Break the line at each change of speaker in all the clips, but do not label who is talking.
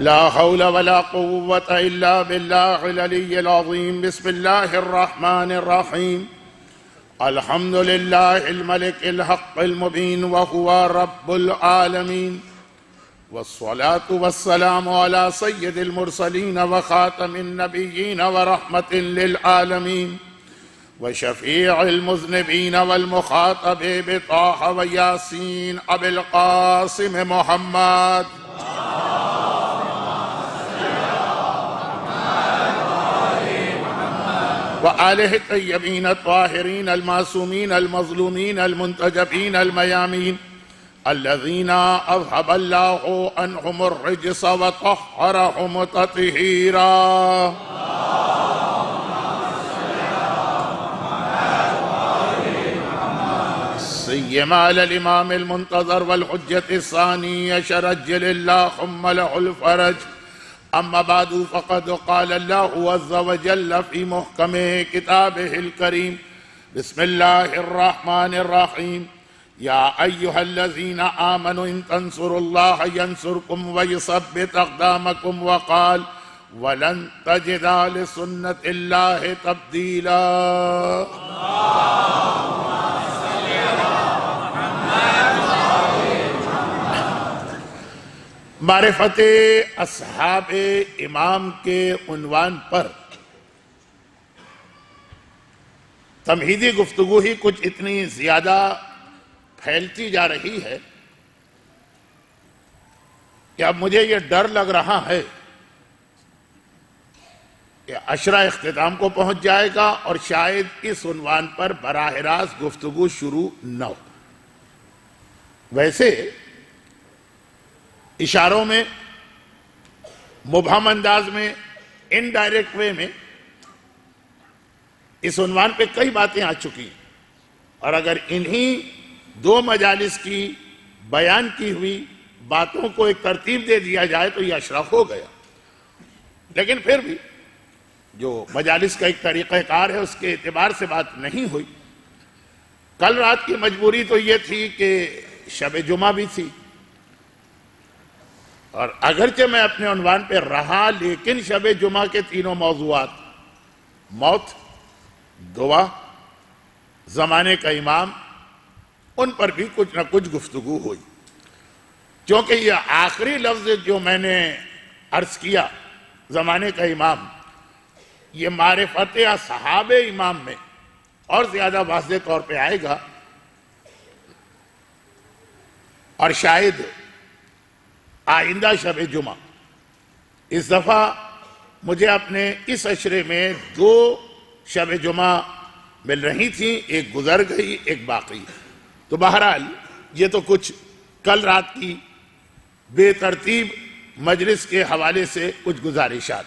لا حول ولا قوة إلا بالله العلي العظيم. بسم الله الرحمن الرحيم. الحمد لله الملك الحق المبين وهو رب العالمين، والصلاة والسلام على سيد المرسلين وخاتم النبيين ورحمة للعالمين وشفيع المذنبين والمخاطب بطه وياسين أبي القاسم محمد وآله الطيبين الطاهرين المعصومين المظلومين المنتجبين الميامين الذين أذهب الله عنهم الرجس وطهرهم تطهيرا. سيما على الإمام المنتظر والحجة الثاني شرجل اللهم له الفرج. أما بعد فقد قال الله عز وجل في محكم كتابه الكريم: بسم الله الرحمن الرحيم. يا أيها الذين آمنوا إن تنصروا الله ينصركم ويثبت أقدامكم. وقال: ولن تجد لسنة الله تبديلا. معرفت اصحاب امام کے عنوان پر تمہیدی گفتگو ہی کچھ اتنی زیادہ پھیلتی جا رہی ہے کہ اب مجھے یہ ڈر لگ رہا ہے کہ عشرہ اختتام کو پہنچ جائے گا اور شاید اس عنوان پر براہ راست گفتگو شروع نہ ہو. ویسے اشاروں میں، مبہم انداز میں، انڈائریکٹ وے میں اس عنوان پہ کئی باتیں آ چکی ہیں، اور اگر انہی دو مجالس کی بیان کی ہوئی باتوں کو ایک ترتیب دے دیا جائے تو یہ اشرف ہو گیا. لیکن پھر بھی جو مجالس کا ایک طریقہ کار ہے اس کے اعتبار سے بات نہیں ہوئی. کل رات کی مجبوری تو یہ تھی کہ شب جمعہ بھی تھی، اور اگرچہ میں اپنے عنوان پہ رہا لیکن شب جمعہ کے تینوں موضوعات، موت، دعا، زمانے کا امام، ان پر بھی کچھ نہ کچھ گفتگو ہوئی. کیونکہ یہ آخری لفظ جو میں نے عرض کیا، زمانے کا امام، یہ معرفت اصحاب امام میں اور زیادہ واضح طور پہ آئے گا، اور شاید آئندہ شب جمعہ. اس دفعہ مجھے اپنے اس عشرے میں 2 شب جمعہ مل رہی تھیں، ایک گزر گئی، ایک باقی. تو بہرحال یہ تو کچھ کل رات کی بے ترتیب مجلس کے حوالے سے کچھ گزارشات.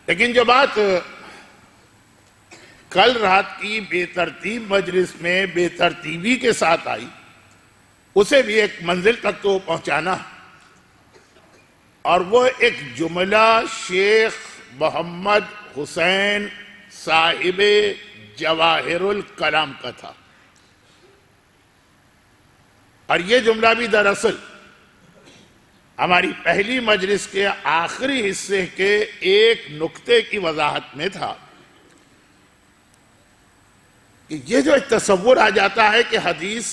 لیکن جو بات کل رات کی بے ترتیب مجلس میں بے ترتیبی کے ساتھ آئی، اسے بھی ایک منزل تک تو پہنچانا، اور وہ ایک جملہ شیخ محمد حسین صاحب جواہر الکلام کا تھا. اور یہ جملہ بھی دراصل ہماری پہلی مجلس کے آخری حصے کے ایک نقطے کی وضاحت میں تھا کہ یہ جو ایک تصور آ جاتا ہے کہ حدیث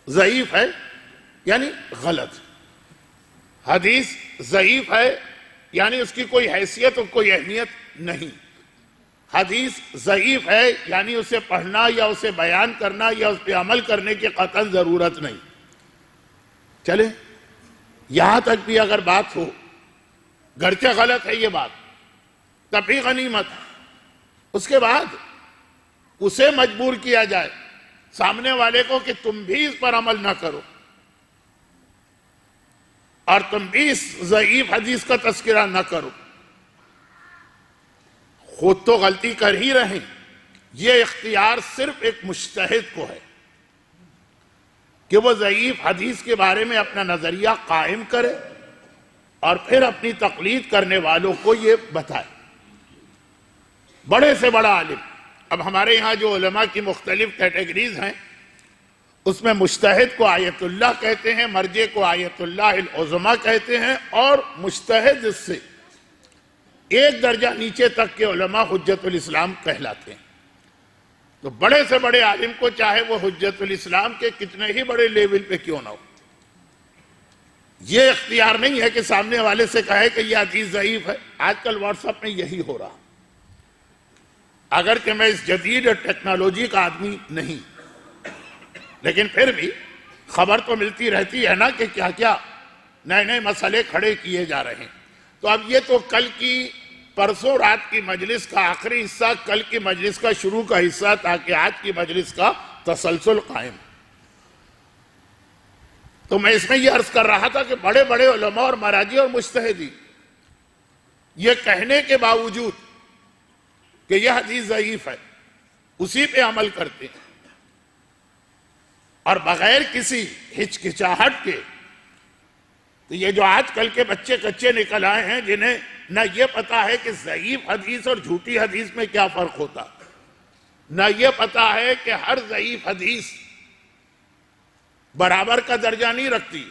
ضعیف ہے یعنی غلط، حدیث ضعیف ہے یعنی اس کی کوئی حیثیت اور کوئی اہمیت نہیں، حدیث ضعیف ہے یعنی اسے پڑھنا یا اسے بیان کرنا یا اس پہ عمل کرنے کی قطعاً ضرورت نہیں. چلے یہاں تک بھی اگر بات ہو، گرچہ غلط ہے یہ بات، تب بھی غنیمت. اس کے بعد اسے مجبور کیا جائے سامنے والے کو کہ تم بھی اس پر عمل نہ کرو، اور تم بھی اس ضعیف حدیث کا تذکرہ نہ کرو. خود تو غلطی کر ہی رہے، یہ اختیار صرف ایک مجتہد کو ہے کہ وہ ضعیف حدیث کے بارے میں اپنا نظریہ قائم کرے اور پھر اپنی تقلید کرنے والوں کو یہ بتائے. بڑے سے بڑا عالم، اب ہمارے یہاں جو علماء کی مختلف کیٹیگریز ہیں اس میں مجتہد کو آیت اللہ کہتے ہیں، مرجع کو آیت اللہ العظمیٰ کہتے ہیں، اور مجتہد اس سے ایک درجہ نیچے تک کے علماء حجت الاسلام کہلاتے ہیں۔ تو بڑے سے بڑے عالم کو، چاہے وہ حجت الاسلام کے کتنے ہی بڑے لیول پہ کیوں نہ ہو، یہ اختیار نہیں ہے کہ سامنے والے سے کہے کہ یہ حدیث ضعیف ہے۔ آج کل واٹس ایپ میں یہی ہو رہا، اگرچہ میں اس جدید ٹیکنالوجی کا آدمی نہیں، لیکن پھر بھی خبر تو ملتی رہتی ہے نا کہ کیا کیا نئے نئے مسئلے کھڑے کیے جا رہے ہیں۔ تو اب یہ تو کل کی پرسوں رات کی مجلس کا آخری حصہ، کل کی مجلس کا شروع کا حصہ، تاکہ آج کی مجلس کا تسلسل قائم۔ تو میں اس میں یہ عرض کر رہا تھا کہ بڑے بڑے علماء اور مراجع اور مجتہدین یہ کہنے کے باوجود کہ یہ حدیث ضعیف ہے، اسی پہ عمل کرتے ہیں، اور بغیر کسی ہچکچاہٹ کے۔ تو یہ جو آج کل کے بچے کچے نکل آئے ہیں، جنہیں نہ یہ پتا ہے کہ ضعیف حدیث اور جھوٹی حدیث میں کیا فرق ہوتا، نہ یہ پتا ہے کہ ہر ضعیف حدیث برابر کا درجہ نہیں رکھتی،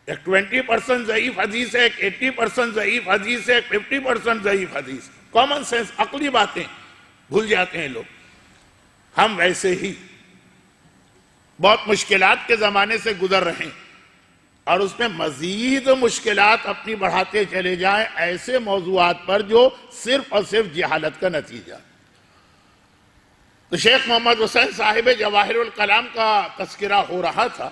ایک 20% ضعیف حدیث ہے، ایک 80% ضعیف حدیث ہے، ایک 50% ضعیف حدیث۔ کامن سینس، عقلی باتیں بھول جاتے ہیں لوگ۔ ہم ویسے ہی بہت مشکلات کے زمانے سے گزر رہے ہیں، اور اس میں مزید مشکلات اپنی بڑھاتے چلے جائیں ایسے موضوعات پر جو صرف اور صرف جہالت کا نتیجہ۔ تو شیخ محمد حسین صاحب جواہر الکلام کا تذکرہ ہو رہا تھا،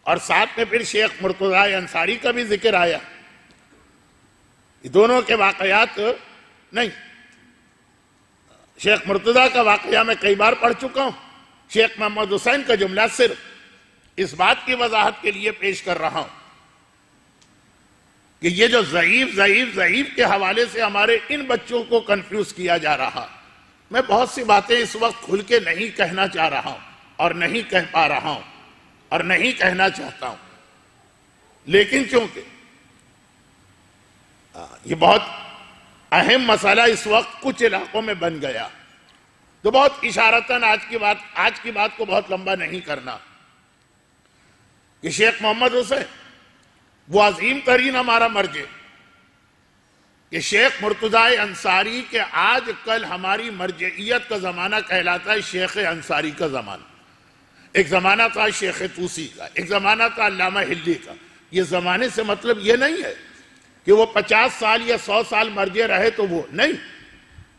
اور ساتھ میں پھر شیخ مرتضی انصاری کا بھی ذکر آیا۔ یہ دونوں کے واقعات نہیں، شیخ مرتضی کا واقعہ میں کئی بار پڑھ چکا ہوں، شیخ محمد حسین کا جملہ صرف اس بات کی وضاحت کے لیے پیش کر رہا ہوں کہ یہ جو ضعیف کے حوالے سے ہمارے ان بچوں کو کنفیوز کیا جا رہا، میں بہت سی باتیں اس وقت کھل کے نہیں کہنا چاہ رہا ہوں، اور نہیں کہہ پا رہا ہوں، اور نہیں کہنا چاہتا ہوں، لیکن چونکہ یہ بہت اہم مسئلہ اس وقت کچھ علاقوں میں بن گیا، تو بہت اشارتاً آج کی بات کو بہت لمبا نہیں کرنا کہ شیخ محمد حسین وہ عظیم ترین ہمارا مرجع کہ شیخ مرتضی انصاری کے آج کل ہماری مرجعیت کا زمانہ کہلاتا ہے شیخ انصاری کا زمانہ۔ ایک زمانہ تھا شیخ طوسی کا، ایک زمانہ تھا علامہ ہلی کا۔ یہ زمانے سے مطلب یہ نہیں ہے کہ وہ 50 سال یا 100 سال مرجع رہے تو وہ نہیں،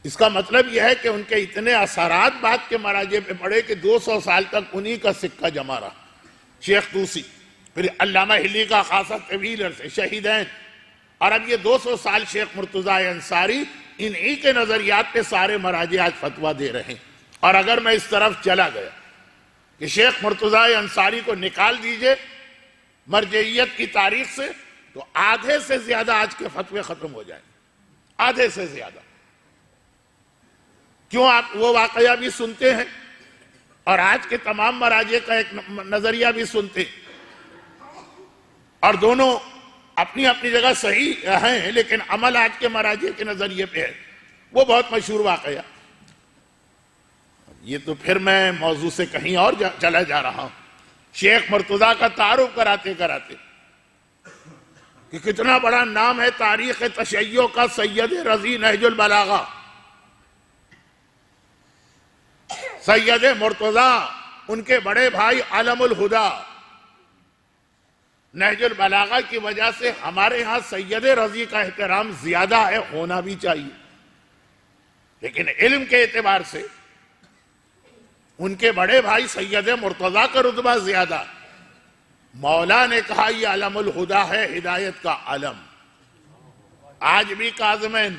اس کا مطلب یہ ہے کہ ان کے اتنے اثرات بعد کے مراجع پہ پڑے کہ 200 سال تک انہی کا سکہ جمع رہا۔ شیخ طوسی، پھر علامہ ہلی کا خاصہ طویل عرصے، شہیدین، اور اب یہ 200 سال شیخ مرتضی انصاری، انہی کے نظریات پہ سارے مراجع آج فتویٰ دے رہے ہیں۔ اور اگر میں اس طرف چلا گیا کہ شیخ مرتضی انصاری کو نکال دیجئے مرجعیت کی تاریخ سے، تو آدھے سے زیادہ آج کے فتوے ختم ہو جائیں، آدھے سے زیادہ۔ کیوں؟ آپ وہ واقعہ بھی سنتے ہیں اور آج کے تمام مراجع کا ایک نظریہ بھی سنتے ہیں، اور دونوں اپنی اپنی جگہ صحیح ہیں، لیکن عمل آج کے مراجع کے نظریے پہ ہے۔ وہ بہت مشہور واقعہ، یہ تو پھر میں موضوع سے کہیں اور چلا جا رہا ہوں۔ شیخ مرتضی کا تعارف کراتے کراتے کہ کتنا بڑا نام ہے تاریخ تشیع کا سید رضی نہج البلاغہ، سید مرتضی، ان کے بڑے بھائی علم الہدا۔ نہج البلاغہ کی وجہ سے ہمارے ہاں سید رضی کا احترام زیادہ ہے، ہونا بھی چاہیے، لیکن علم کے اعتبار سے ان کے بڑے بھائی سید مرتضی کا رتبہ زیادہ۔ مولا نے کہا یہ علم الہدا ہے، ہدایت کا علم۔ آج بھی کاظمین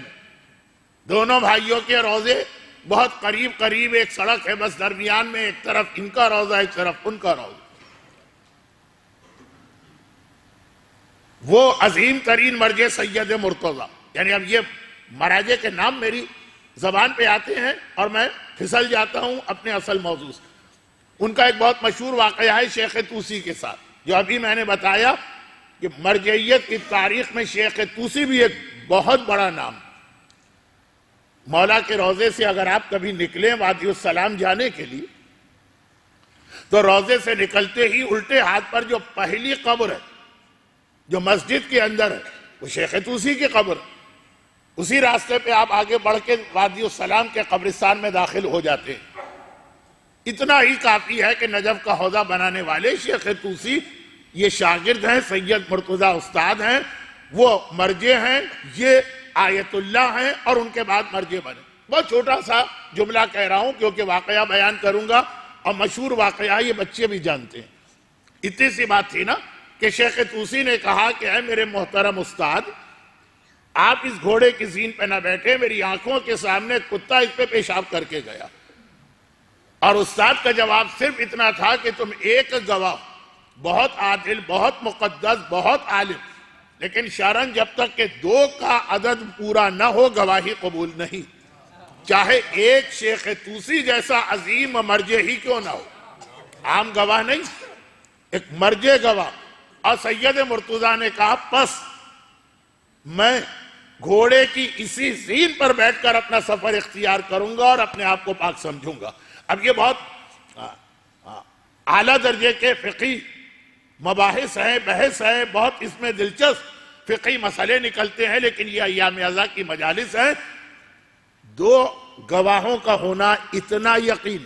دونوں بھائیوں کے روزے بہت قریب قریب، ایک سڑک ہے بس درمیان میں، ایک طرف ان کا روزہ، ایک طرف ان کا روزہ۔ وہ عظیم ترین مرجع سید مرتضی، یعنی اب یہ مراجع کے نام میری زبان پہ آتے ہیں اور میں پھسل جاتا ہوں اپنے اصل موضوع سے۔ ان کا ایک بہت مشہور واقعہ ہے شیخ طوسی کے ساتھ، جو ابھی میں نے بتایا کہ مرجعیت کی تاریخ میں شیخ طوسی بھی ایک بہت بڑا نام۔ مولا کے روزے سے اگر آپ کبھی نکلیں وادی السلام جانے کے لیے، تو روضے سے نکلتے ہی الٹے ہاتھ پر جو پہلی قبر ہے جو مسجد کے اندر ہے وہ شیخ طوسی کی قبر ہے. اسی راستے پہ آپ آگے بڑھ کے وادی السلام کے قبرستان میں داخل ہو جاتے ہیں. اتنا ہی کافی ہے کہ نجف کا حوضہ بنانے والے شیخ طوسی یہ شاگرد ہیں، سید مرتضیٰ استاد ہیں، وہ مرجع ہیں، یہ آیت اللہ ہیں اور ان کے بعد مرجع بنے. بہت چھوٹا سا جملہ کہہ رہا ہوں کیونکہ واقعہ بیان کروں گا اور مشہور واقعہ یہ بچے بھی جانتے ہیں. اتنی سی بات تھی نا کہ شیخ طوسی نے کہا کہ اے میرے محترم استاد، آپ اس گھوڑے کی زین پہ نہ بیٹھے، میری آنکھوں کے سامنے کتا اس پہ پیشاب کر کے گیا. اور استاد کا جواب صرف اتنا تھا کہ تم ایک گواہ، بہت عادل، بہت مقدس، بہت عالم، لیکن شرعاً جب تک کہ 2 کا عدد پورا نہ ہو گواہی قبول نہیں، چاہے ایک شیخ طوسی جیسا عظیم مرجع ہی کیوں نہ ہو. عام گواہ نہیں، ایک مرجع گواہ. اور سید مرتضیٰ نے کہا پس میں گھوڑے کی اسی زین پر بیٹھ کر اپنا سفر اختیار کروں گا اور اپنے آپ کو پاک سمجھوں گا. اب یہ بہت اعلیٰ درجے کے فقہی مباحث ہیں، بحث ہے، بہت اس میں دلچسپ فقہی مسئلے نکلتے ہیں، لیکن یہ ایام ازا کی مجالس ہیں. 2 گواہوں کا ہونا اتنا یقین.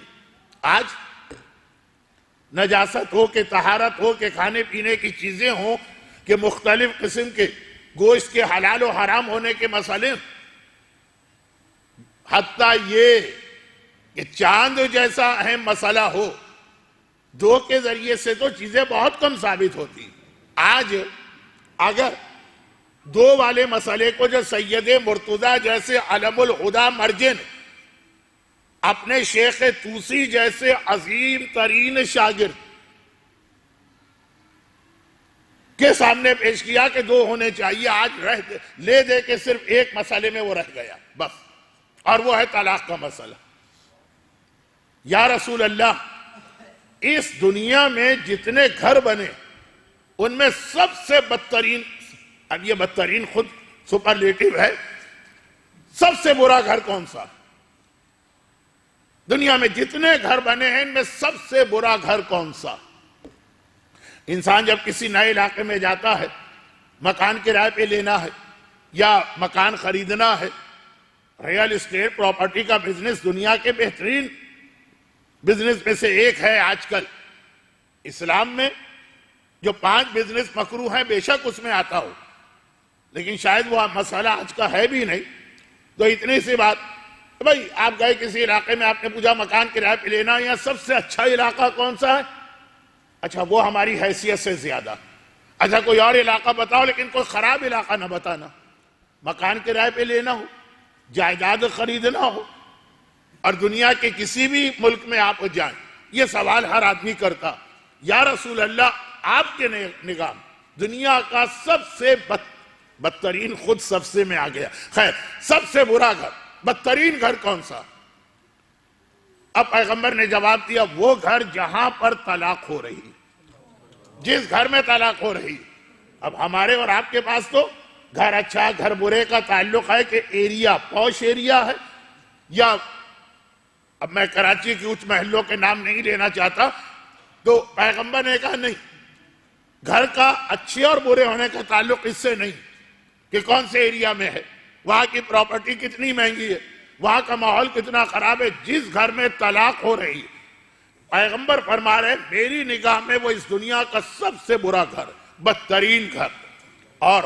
آج نجاست ہو کہ طہارت ہو کہ کھانے پینے کی چیزیں ہوں کہ مختلف قسم کے گوشت کے حلال و حرام ہونے کے مسئلے، حتیٰ یہ کہ چاند جیسا اہم مسئلہ ہو، 2 کے ذریعے سے تو چیزیں بہت کم ثابت ہوتی. آج اگر 2 والے مسئلے کو جو سید مرتضیٰ جیسے علم الہدیٰ مرجع نے اپنے شیخ طوسی جیسے عظیم ترین شاگرد کے سامنے پیش کیا کہ 2 ہونے چاہیے، آج لے دے کے صرف ایک مسئلے میں وہ رہ گیا بس، اور وہ ہے طلاق کا مسئلہ. یا رسول اللہ، اس دنیا میں جتنے گھر بنے ان میں سب سے بدترین، اب یہ بدترین خود سپرلیٹو ہے، سب سے برا گھر کون سا؟ دنیا میں جتنے گھر بنے ہیں ان میں سب سے برا گھر کون سا؟ انسان جب کسی نئے علاقے میں جاتا ہے، مکان کرائے پہ لینا ہے یا مکان خریدنا ہے، ریل اسٹیٹ پراپرٹی کا بزنس دنیا کے بہترین بزنس میں سے ایک ہے. آج کل اسلام میں جو 5 بزنس مکروہ ہیں بے شک اس میں آتا ہو، لیکن شاید وہ مسئلہ آج کا ہے بھی نہیں. تو اتنی سی بات، بھائی آپ گئے کسی علاقے میں، آپ نے پوچھا مکان کرائے پہ لینا یا سب سے اچھا علاقہ کون سا ہے؟ اچھا وہ ہماری حیثیت سے زیادہ. اچھا کوئی اور علاقہ بتاؤ، لیکن کوئی خراب علاقہ نہ بتانا. مکان کرائے پہ لینا ہو، جائیداد خریدنا ہو، اور دنیا کے کسی بھی ملک میں آپ جائیں، یہ سوال ہر آدمی کرتا، یا رسول اللہ آپ کے نگاہ دنیا کا سب سے بدترین، خود سب سے میں آ گیا، خیر سب سے برا گھر، بدترین گھر کون سا؟ اب پیغمبر نے جواب دیا، وہ گھر جہاں پر طلاق ہو رہی، جس گھر میں طلاق ہو رہی. اب ہمارے اور آپ کے پاس تو گھر اچھا گھر برے کا تعلق ہے کہ ایریا پوش ایریا ہے، یا اب میں کراچی کی اونچ محلوں کے نام نہیں لینا چاہتا. تو پیغمبر نے کہا نہیں، گھر کا اچھے اور برے ہونے کا تعلق اس سے نہیں کہ کون سے ایریا میں ہے، وہاں کی پراپرٹی کتنی مہنگی ہے، وہاں کا ماحول کتنا خراب ہے. جس گھر میں طلاق ہو رہی، پیغمبر فرما رہے میری نگاہ میں وہ اس دنیا کا سب سے برا گھر، بدترین گھر. اور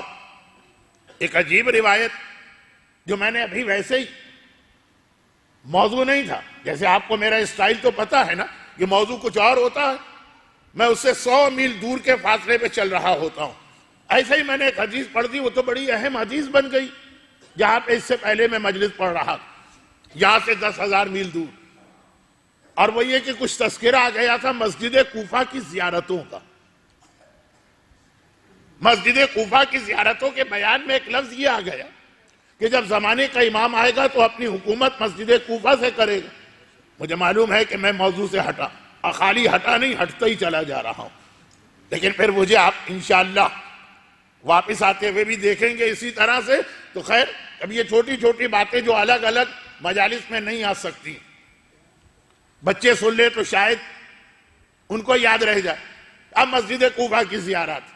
ایک عجیب روایت جو میں نے ابھی ویسے ہی، موضوع نہیں تھا، جیسے آپ کو میرا اسٹائل تو پتا ہے نا کہ موضوع کچھ اور ہوتا ہے، میں اس سے 100 میل دور کے فاصلے پہ چل رہا ہوتا ہوں. ایسے ہی میں نے ایک حدیث پڑھ دی، وہ تو بڑی اہم حدیث بن گئی، جہاں پہ اس سے پہلے میں مجلس پڑھ رہا، یہاں سے 10,000 میل دور. اور وہ یہ کہ کچھ تذکرہ آ گیا تھا مسجد کوفہ کی زیارتوں کا. مسجد کوفہ کی زیارتوں کے بیان میں ایک لفظ یہ آ گیا کہ جب زمانے کا امام آئے گا تو اپنی حکومت مسجد کوفہ سے کرے گا. مجھے معلوم ہے کہ میں موضوع سے ہٹا، اور خالی ہٹا نہیں، ہٹتا ہی چلا جا رہا ہوں، لیکن پھر مجھے آپ انشاءاللہ واپس آتے ہوئے بھی دیکھیں گے اسی طرح سے. تو خیر اب یہ چھوٹی چھوٹی باتیں جو الگ الگ مجالس میں نہیں آ سکتی، بچے سن لے تو شاید ان کو یاد رہ جائے. اب مسجد کوفہ کی زیارت،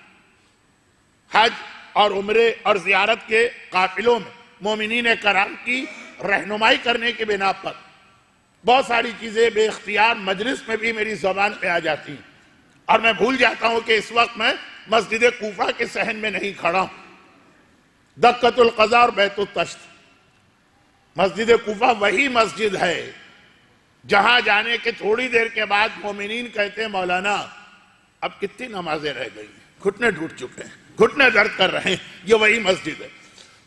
حج اور عمرے اور زیارت کے قافلوں میں مومنین کرام کی رہنمائی کرنے کے بنا پر بہت ساری چیزیں بے اختیار مجلس میں بھی میری زبان پہ آ جاتی ہیں، اور میں بھول جاتا ہوں کہ اس وقت میں مسجد کوفہ کے صحن میں نہیں کھڑا ہوں. دقۃ القضاء اور بیت التشت. مسجد کوفہ وہی مسجد ہے جہاں جانے کے تھوڑی دیر کے بعد مومنین کہتے ہیں مولانا اب کتنی نمازیں رہ گئی ہیں، گھٹنے ٹوٹ چکے ہیں، گھٹنے درد کر رہے ہیں. یہ وہی مسجد ہے.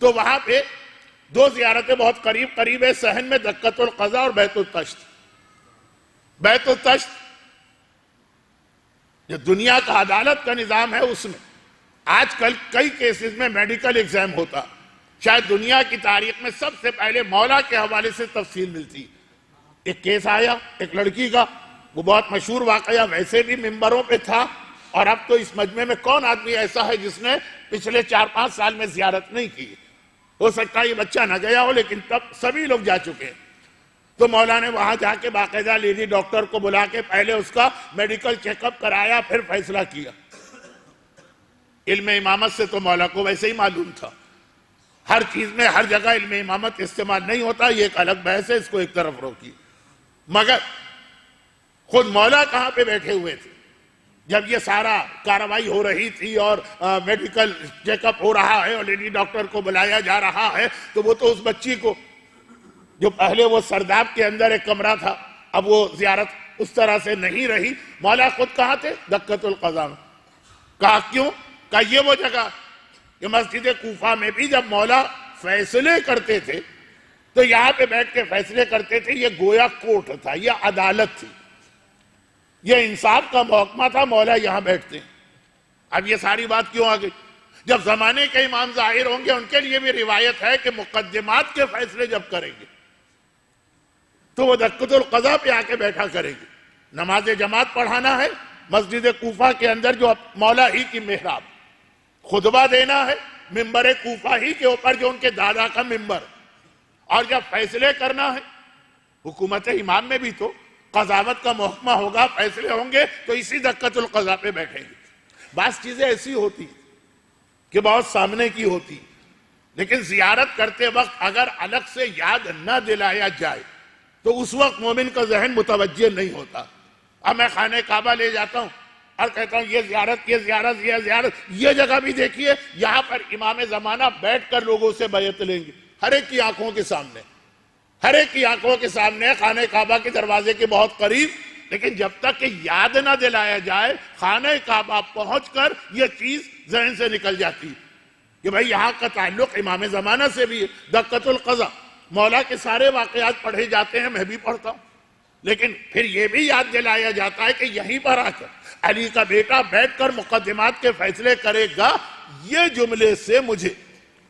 تو وہاں پہ دو زیارتیں بہت قریب قریب ہے صحن میں، دقۃ القضاء اور بیت التشت. بیت التشت جو دنیا کا عدالت کا نظام ہے، اس میں آج کل کئی کیسز میں میڈیکل ایگزام ہوتا. شاید دنیا کی تاریخ میں سب سے پہلے مولا کے حوالے سے تفصیل ملتی. ایک کیس آیا ایک لڑکی کا، وہ بہت مشہور واقعہ ویسے بھی ممبروں پہ تھا، اور اب تو اس مجمع میں کون آدمی ایسا ہے جس نے پچھلے 4-5 سال میں زیارت نہیں کی. ہو سکتا ہے یہ بچہ نہ گیا ہو، لیکن تب سبھی لوگ جا چکے ہیں. تو مولا نے وہاں جا کے باقاعدہ لیڈی ڈاکٹر کو بلا کے پہلے اس کا میڈیکل چیک اپ کرایا، پھر فیصلہ کیا. علم امامت سے تو مولا کو ویسے ہی معلوم تھا. ہر چیز میں ہر جگہ علم امامت استعمال نہیں ہوتا، یہ ایک الگ بحث ہے، اس کو ایک طرف روکی. مگر خود مولا کہاں پہ بیٹھے ہوئے تھے جب یہ سارا کارروائی ہو رہی تھی اور میڈیکل چیک اپ ہو رہا ہے اور لیڈی ڈاکٹر کو بلایا جا رہا ہے. تو وہ تو اس بچی کو جو پہلے وہ سرداب کے اندر ایک کمرہ تھا، اب وہ زیارت اس طرح سے نہیں رہی. مولا خود کہاں تھے؟ دقۃ القضاء میں. کہا کیوں؟ کہا یہ وہ جگہ کہ مسجد کوفہ میں بھی جب مولا فیصلے کرتے تھے تو یہاں پہ بیٹھ کے فیصلے کرتے تھے. یہ گویا کورٹ تھا، یہ عدالت تھی، یہ انصاف کا محکمہ تھا. مولا یہاں بیٹھتے ہیں. اب یہ ساری بات کیوں آ گئی؟ جب زمانے کے امام ظاہر ہوں گے ان کے لیے بھی روایت ہے کہ مقدمات کے فیصلے جب کریں گے تو وہ دقۃ القضاء پہ آ کے بیٹھا کریں گے. نماز جماعت پڑھانا ہے مسجد کوفہ کے اندر جو مولا ہی کی محراب، خطبہ دینا ہے ممبر کوفہ ہی کے اوپر جو ان کے دادا کا ممبر، اور جب فیصلے کرنا ہے حکومت امام میں بھی تو قضاوت کا محکمہ ہوگا، فیصلے ہوں گے تو اسی دقۃ القضاء پہ بیٹھیں گے. بعض چیزیں ایسی ہوتی کہ بہت سامنے کی ہوتی، لیکن زیارت کرتے وقت اگر الگ سے یاد نہ دلایا جائے تو اس وقت مومن کا ذہن متوجہ نہیں ہوتا. اب میں خانہ کعبہ لے جاتا ہوں اور کہتا ہوں یہ زیارت یہ زیارت یہ زیارت، یہ جگہ بھی دیکھیے یہاں پر امام زمانہ بیٹھ کر لوگوں سے بیعت لیں گے، ہر ایک کی آنکھوں کے سامنے، ہر ایک کی آنکھوں کے سامنے، خانہ کعبہ کے دروازے کے بہت قریب. لیکن جب تک کہ یاد نہ دلایا جائے خانہ کعبہ پہنچ کر یہ چیز ذہن سے نکل جاتی کہ بھائی یہاں کا تعلق امام زمانہ سے بھی ہے. دقۃ القضاء مولا کے سارے واقعات پڑھے جاتے ہیں، میں بھی پڑھتا ہوں، لیکن پھر یہ بھی یاد دلایا جاتا ہے کہ یہیں پر آ کر علی کا بیٹا بیٹھ کر مقدمات کے فیصلے کرے گا. یہ جملے سے مجھے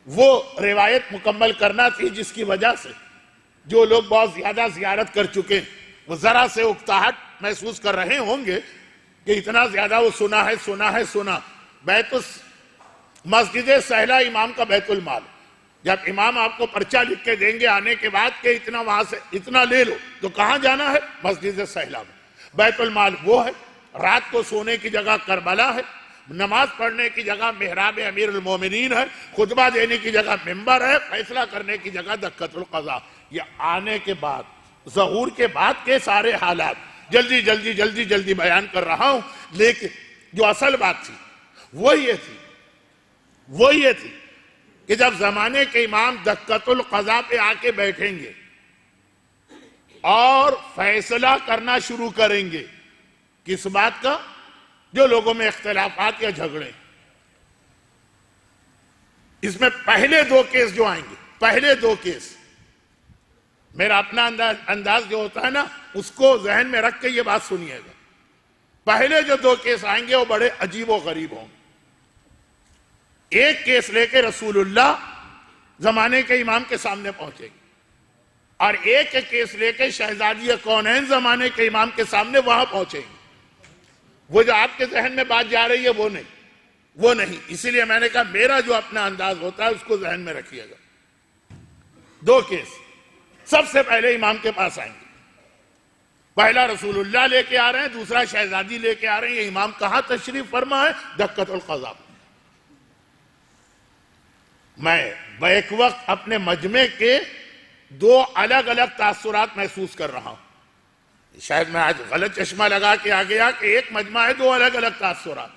وہ روایت مکمل کرنا تھی جس کی وجہ سے جو لوگ بہت زیادہ زیارت کر چکے ہیں وہ ذرا سے اکتاہٹ محسوس کر رہے ہوں گے کہ اتنا زیادہ وہ سنا. مسجد سہلہ امام کا بیت المال، جب امام آپ کو پرچہ لکھ کے دیں گے آنے کے بعد کہ اتنا وہاں سے اتنا لے لو، تو کہاں جانا ہے؟ مسجد سہلہ میں. بیت المال وہ ہے، رات کو سونے کی جگہ کربلا ہے، نماز پڑھنے کی جگہ محراب امیر المومنین ہے، خطبہ دینے کی جگہ ممبر ہے، فیصلہ کرنے کی جگہ دقۃ القضاء. یہ آنے کے بعد ظہور کے بعد کے سارے حالات جلدی بیان کر رہا ہوں، لیکن جو اصل بات تھی وہ یہ تھی کہ جب زمانے کے امام دقۃ القضاء پہ آ کے بیٹھیں گے اور فیصلہ کرنا شروع کریں گے کس بات کا؟ جو لوگوں میں اختلافات یا جھگڑے. اس میں پہلے 2 کیس جو آئیں گے، پہلے 2 کیس، میرا اپنا انداز جو ہوتا ہے نا اس کو ذہن میں رکھ کے یہ بات سنیے گا. پہلے جو 2 کیس آئیں گے وہ بڑے عجیب و غریب ہوں گے. ایک کیس لے کے رسول اللہ زمانے کے امام کے سامنے پہنچے گے، اور ایک کیس لے کے شہزادی کونین زمانے کے امام کے سامنے وہاں پہنچے گے. وہ جو آپ کے ذہن میں بات جا رہی ہے وہ نہیں. اسی لیے میں نے کہا میرا جو اپنا انداز ہوتا ہے اس کو ذہن میں رکھیے گا. 2 کیس سب سے پہلے امام کے پاس آئیں گے. پہلا رسول اللہ لے کے آ رہے ہیں، دوسرا شہزادی لے کے آ رہے ہیں. یہ امام کہاں تشریف فرما ہے؟ دکۃ القضا. میں بیک وقت اپنے مجمع کے دو الگ الگ تاثرات محسوس کر رہا ہوں. شاید میں آج غلط چشمہ لگا کے آ گیا کہ ایک مجمع ہے، دو الگ الگ تاثرات.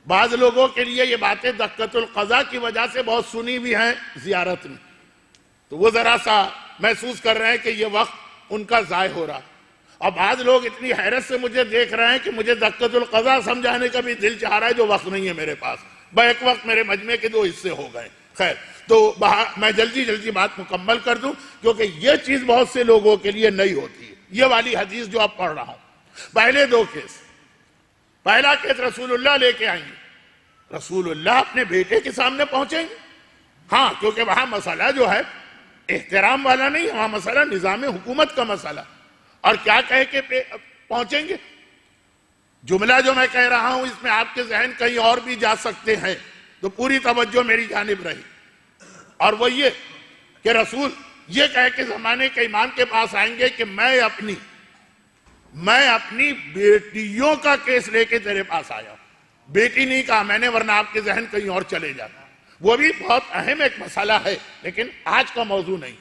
بعض لوگوں کے لیے یہ باتیں دکۃ القضا کی وجہ سے بہت سنی بھی ہیں زیارت میں، تو وہ ذرا سا محسوس کر رہے ہیں کہ یہ وقت ان کا ضائع ہو رہا. اور بعض لوگ اتنی حیرت سے مجھے دیکھ رہے ہیں کہ مجھے دکۃ القضا سمجھانے کا بھی دل چاہ رہا ہے جو وقت نہیں ہے میرے پاس. بیک وقت میرے مجمع کے دو حصے ہو گئے. خیر، تو میں جلدی بات مکمل کر دوں کیونکہ یہ چیز بہت سے لوگوں کے لیے نئی ہوتی ہے. یہ والی حدیث جو آپ پڑھ رہا ہوں، پہلے دو کیس. پہلا کیس رسول اللہ لے کے آئیں گے، رسول اللہ اپنے بیٹے کے سامنے پہنچیں گے. ہاں، کیونکہ وہاں مسئلہ جو ہے احترام والا نہیں، وہاں مسئلہ نظام حکومت کا مسئلہ. اور کیا کہہ کے پہنچیں گے؟ جملہ جو میں کہہ رہا ہوں اس میں آپ کے ذہن کہیں اور بھی جا سکتے ہیں، تو پوری توجہ میری جانب رہی. اور وہ یہ کہ رسول یہ کہہ کے زمانے کے امام کے پاس آئیں گے کہ میں اپنی بیٹیوں کا کیس لے کے تیرے پاس آیا ہوں. بیٹی نہیں کہا میں نے، ورنہ آپ کے ذہن کہیں اور چلے جاتا. وہ بھی بہت اہم ایک مسئلہ ہے لیکن آج کا موضوع نہیں.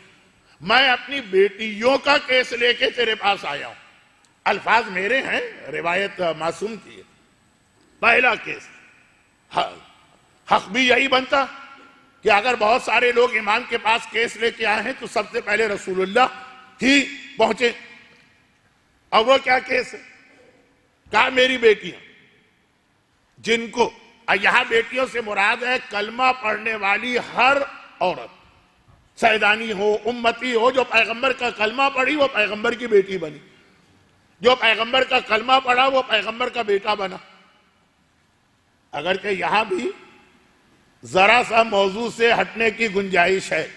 میں اپنی بیٹیوں کا کیس لے کے تیرے پاس آیا ہوں. الفاظ میرے ہیں، روایت معصوم کی ہے. پہلا کیس، حق بھی یہی بنتا کہ اگر بہت سارے لوگ امام کے پاس کیس لے کے آئے ہیں تو سب سے پہلے رسول اللہ ہی پہنچے. اور وہ کیا کیس ہے؟ کہا میری بیٹیاں، جن کو یہاں بیٹیوں سے مراد ہے کلمہ پڑھنے والی ہر عورت، سیدانی ہو، امتی ہو، جو پیغمبر کا کلمہ پڑھی وہ پیغمبر کی بیٹی بنی، جو پیغمبر کا کلمہ پڑھا وہ پیغمبر کا بیٹا بنا. اگرچہ یہاں بھی ذرا سا موضوع سے ہٹنے کی گنجائش ہے،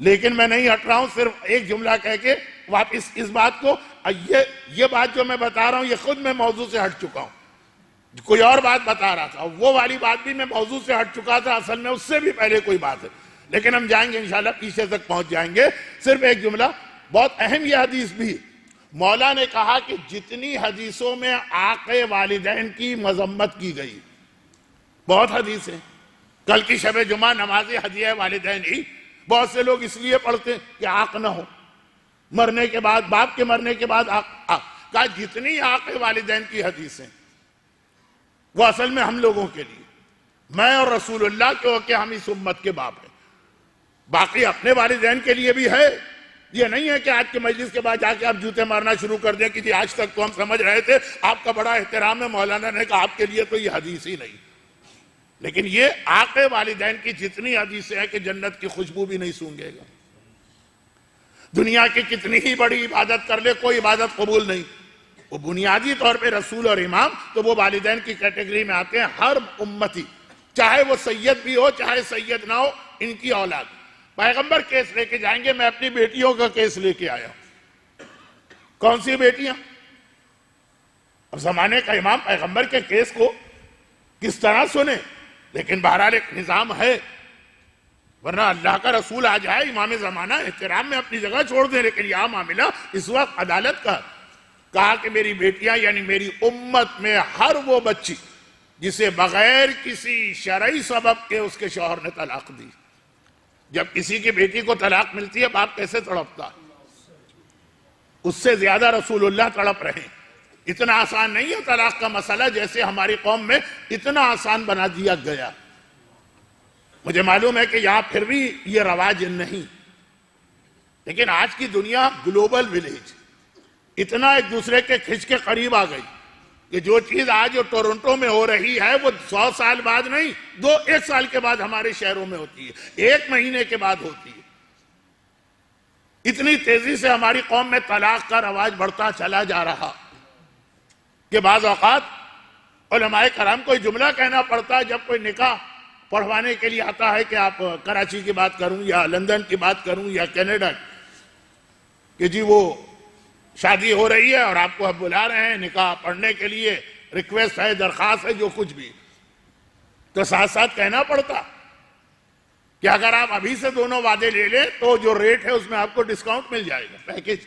لیکن میں نہیں ہٹ رہا ہوں. صرف ایک جملہ کہہ کے واپس اس بات کو، یہ بات جو میں بتا رہا ہوں یہ خود میں موضوع سے ہٹ چکا ہوں. کوئی اور بات بتا رہا تھا، وہ والی بات بھی میں موضوع سے ہٹ چکا تھا، اصل میں اس سے بھی پہلے کوئی بات ہے، لیکن ہم جائیں گے انشاءاللہ، پیچھے تک پہنچ جائیں گے. صرف ایک جملہ، بہت اہم یہ حدیث بھی. مولا نے کہا کہ جتنی حدیثوں میں آق والدین کی مذمت کی گئی، بہت حدیث ہیں. کل کی شب جمعہ نماز ہدیہ والدین ہی بہت سے لوگ اس لیے پڑھتے ہیں کہ آق نہ ہو، مرنے کے بعد، باپ کے مرنے کے بعد کہا جتنی آق والدین کی حدیثیں وہ اصل میں ہم لوگوں کے لیے، میں اور رسول اللہ کیونکہ ہم اس امت کے باپ ہیں. باقی اپنے والدین کے لیے بھی ہے. یہ نہیں ہے کہ آج کے مجلس کے بعد جا کے آپ جوتے مارنا شروع کر دیں کہ جی آج تک تو ہم سمجھ رہے تھے آپ کا بڑا احترام ہے، مولانا نے کہا آپ کے لیے تو یہ حدیث ہی نہیں. لیکن یہ آق والدین کی جتنی حدیثیں ہیں کہ جنت کی خوشبو بھی نہیں سونگے گا. دنیا کی کتنی ہی بڑی عبادت کر لے کوئی عبادت قبول نہیں. وہ بنیادی طور پہ رسول اور امام تو وہ والدین کی کیٹیگری میں آتے ہیں. ہر امتی چاہے وہ سید بھی ہو چاہے سید نہ ہو، ان کی اولاد. پیغمبر کیس لے کے جائیں گے، میں اپنی بیٹیوں کا کیس لے کے آیا ہوں. کون سی بیٹیاں؟ اب زمانے کا امام پیغمبر کے کیس کو کس طرح سنے، لیکن بہرحال ایک نظام ہے، ورنہ اللہ کا رسول آ جائے امام زمانہ احترام میں اپنی جگہ چھوڑ دیں. لیکن یہ معاملہ اس وقت عدالت کا. کہا کہ میری بیٹیاں یعنی میری امت میں ہر وہ بچی جسے بغیر کسی شرعی سبب کے اس کے شوہر نے طلاق دی. جب کسی کی بیٹی کو طلاق ملتی ہے باپ کیسے تڑپتا، اس سے زیادہ رسول اللہ تڑپ رہے ہیں. اتنا آسان نہیں ہے طلاق کا مسئلہ جیسے ہماری قوم میں اتنا آسان بنا دیا گیا. مجھے معلوم ہے کہ یہاں پھر بھی یہ رواج نہیں، لیکن آج کی دنیا گلوبل ولیج، اتنا ایک دوسرے کے کھچ کے قریب آ گئی کہ جو چیز آج ٹورنٹو میں ہو رہی ہے وہ 100 سال بعد نہیں، 1 سال کے بعد ہمارے شہروں میں ہوتی ہے، 1 مہینے کے بعد ہوتی ہے. اتنی تیزی سے ہماری قوم میں طلاق کا رواج بڑھتا چلا جا رہا کہ بعض اوقات علماء کرام کو جملہ کہنا پڑتا ہے جب کوئی نکاح پڑھوانے کے لیے آتا ہے کہ آپ کراچی کی بات کروں یا لندن کی بات کروں یا کینیڈا کہ جی وہ شادی ہو رہی ہے اور آپ کو اب بلا رہے ہیں نکاح پڑھنے کے لیے، ریکویسٹ ہے، درخواست ہے، جو کچھ بھی، تو ساتھ ساتھ کہنا پڑتا کہ اگر آپ ابھی سے دونوں وعدے لے لیں تو جو ریٹ ہے اس میں آپ کو ڈسکاؤنٹ مل جائے گا، پیکیج.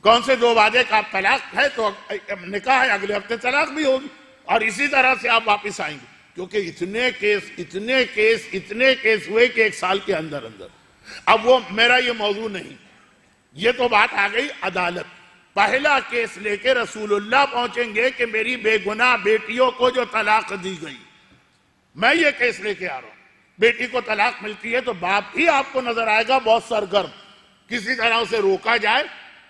کون سے دو وعدے کا آپ طلاق ہے تو نکاح ہے، اگلے ہفتے طلاق بھی ہوگی، اور اسی طرح سے آپ واپس آئیں گے، کیونکہ اتنے کیس ہوئے کہ 1 سال کے اندر اندر۔ اب وہ میرا یہ موضوع نہیں، یہ تو بات آ گئی عدالت۔ پہلا کیس لے کے رسول اللہ پہنچیں گے کہ میری بے گناہ بیٹیوں کو جو طلاق دی گئی، میں یہ کیس لے کے آ رہا ہوں۔ بیٹی کو طلاق ملتی ہے تو باپ ہی آپ کو نظر آئے گا بہت سرگرم، کسی طرح اسے روکا جائے،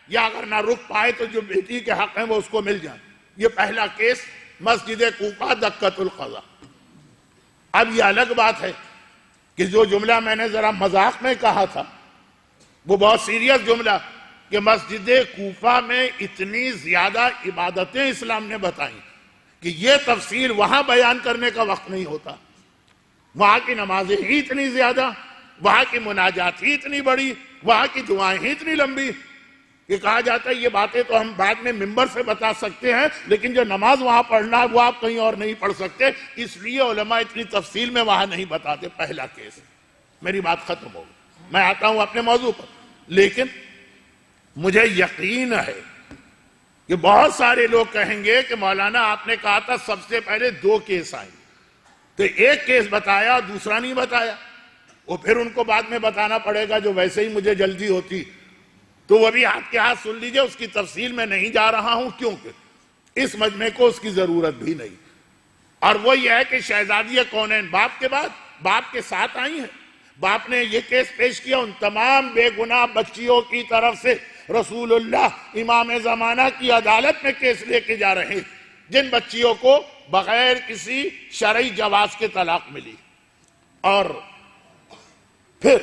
یا اگر نہ رک پائے تو جو بیٹی کے حق ہیں وہ اس کو مل جائیں۔ یہ پہلا کیس مسجد کوفہ دقۃ القضا۔ اب یہ الگ بات ہے کہ جو جملہ میں نے ذرا مذاق میں کہا تھا وہ بہت سیریس جملہ، کہ مسجد کوفہ میں اتنی زیادہ عبادتیں اسلام نے بتائیں کہ یہ تفصیل وہاں بیان کرنے کا وقت نہیں ہوتا۔ وہاں کی نمازیں ہی اتنی زیادہ، وہاں کی مناجات ہی اتنی بڑی، وہاں کی دعائیں ہی اتنی لمبی کہ کہا جاتا ہے یہ باتیں تو ہم بعد میں ممبر سے بتا سکتے ہیں، لیکن جو نماز وہاں پڑھنا ہے وہ آپ کہیں اور نہیں پڑھ سکتے، اس لیے علماء اتنی تفصیل میں وہاں نہیں بتاتے۔ پہلا کیس، میری بات ختم ہوگی، میں آتا ہوں اپنے موضوع پر۔ لیکن مجھے یقین ہے کہ بہت سارے لوگ کہیں گے کہ مولانا آپ نے کہا تھا سب سے پہلے 2 کیس آئیں، تو ایک کیس بتایا دوسرا نہیں بتایا، وہ پھر ان کو بعد میں بتانا پڑے گا جو ویسے ہی مجھے جلدی ہوتی، تو وہ بھی ہاتھ کے ہاتھ سن لیجئے، اس کی تفصیل میں نہیں جا رہا ہوں کیونکہ اس مجمع کو اس کی ضرورت بھی نہیں۔ اور وہ یہ ہے کہ شہزادی کونین باپ کے بعد باپ کے ساتھ آئی ہیں، باپ نے یہ کیس پیش کیا ان تمام بے گناہ بچیوں کی طرف سے، رسول اللہ امام زمانہ کی عدالت میں کیس لے کے جا رہے ہیں جن بچیوں کو بغیر کسی شرعی جواز کے طلاق ملی، اور پھر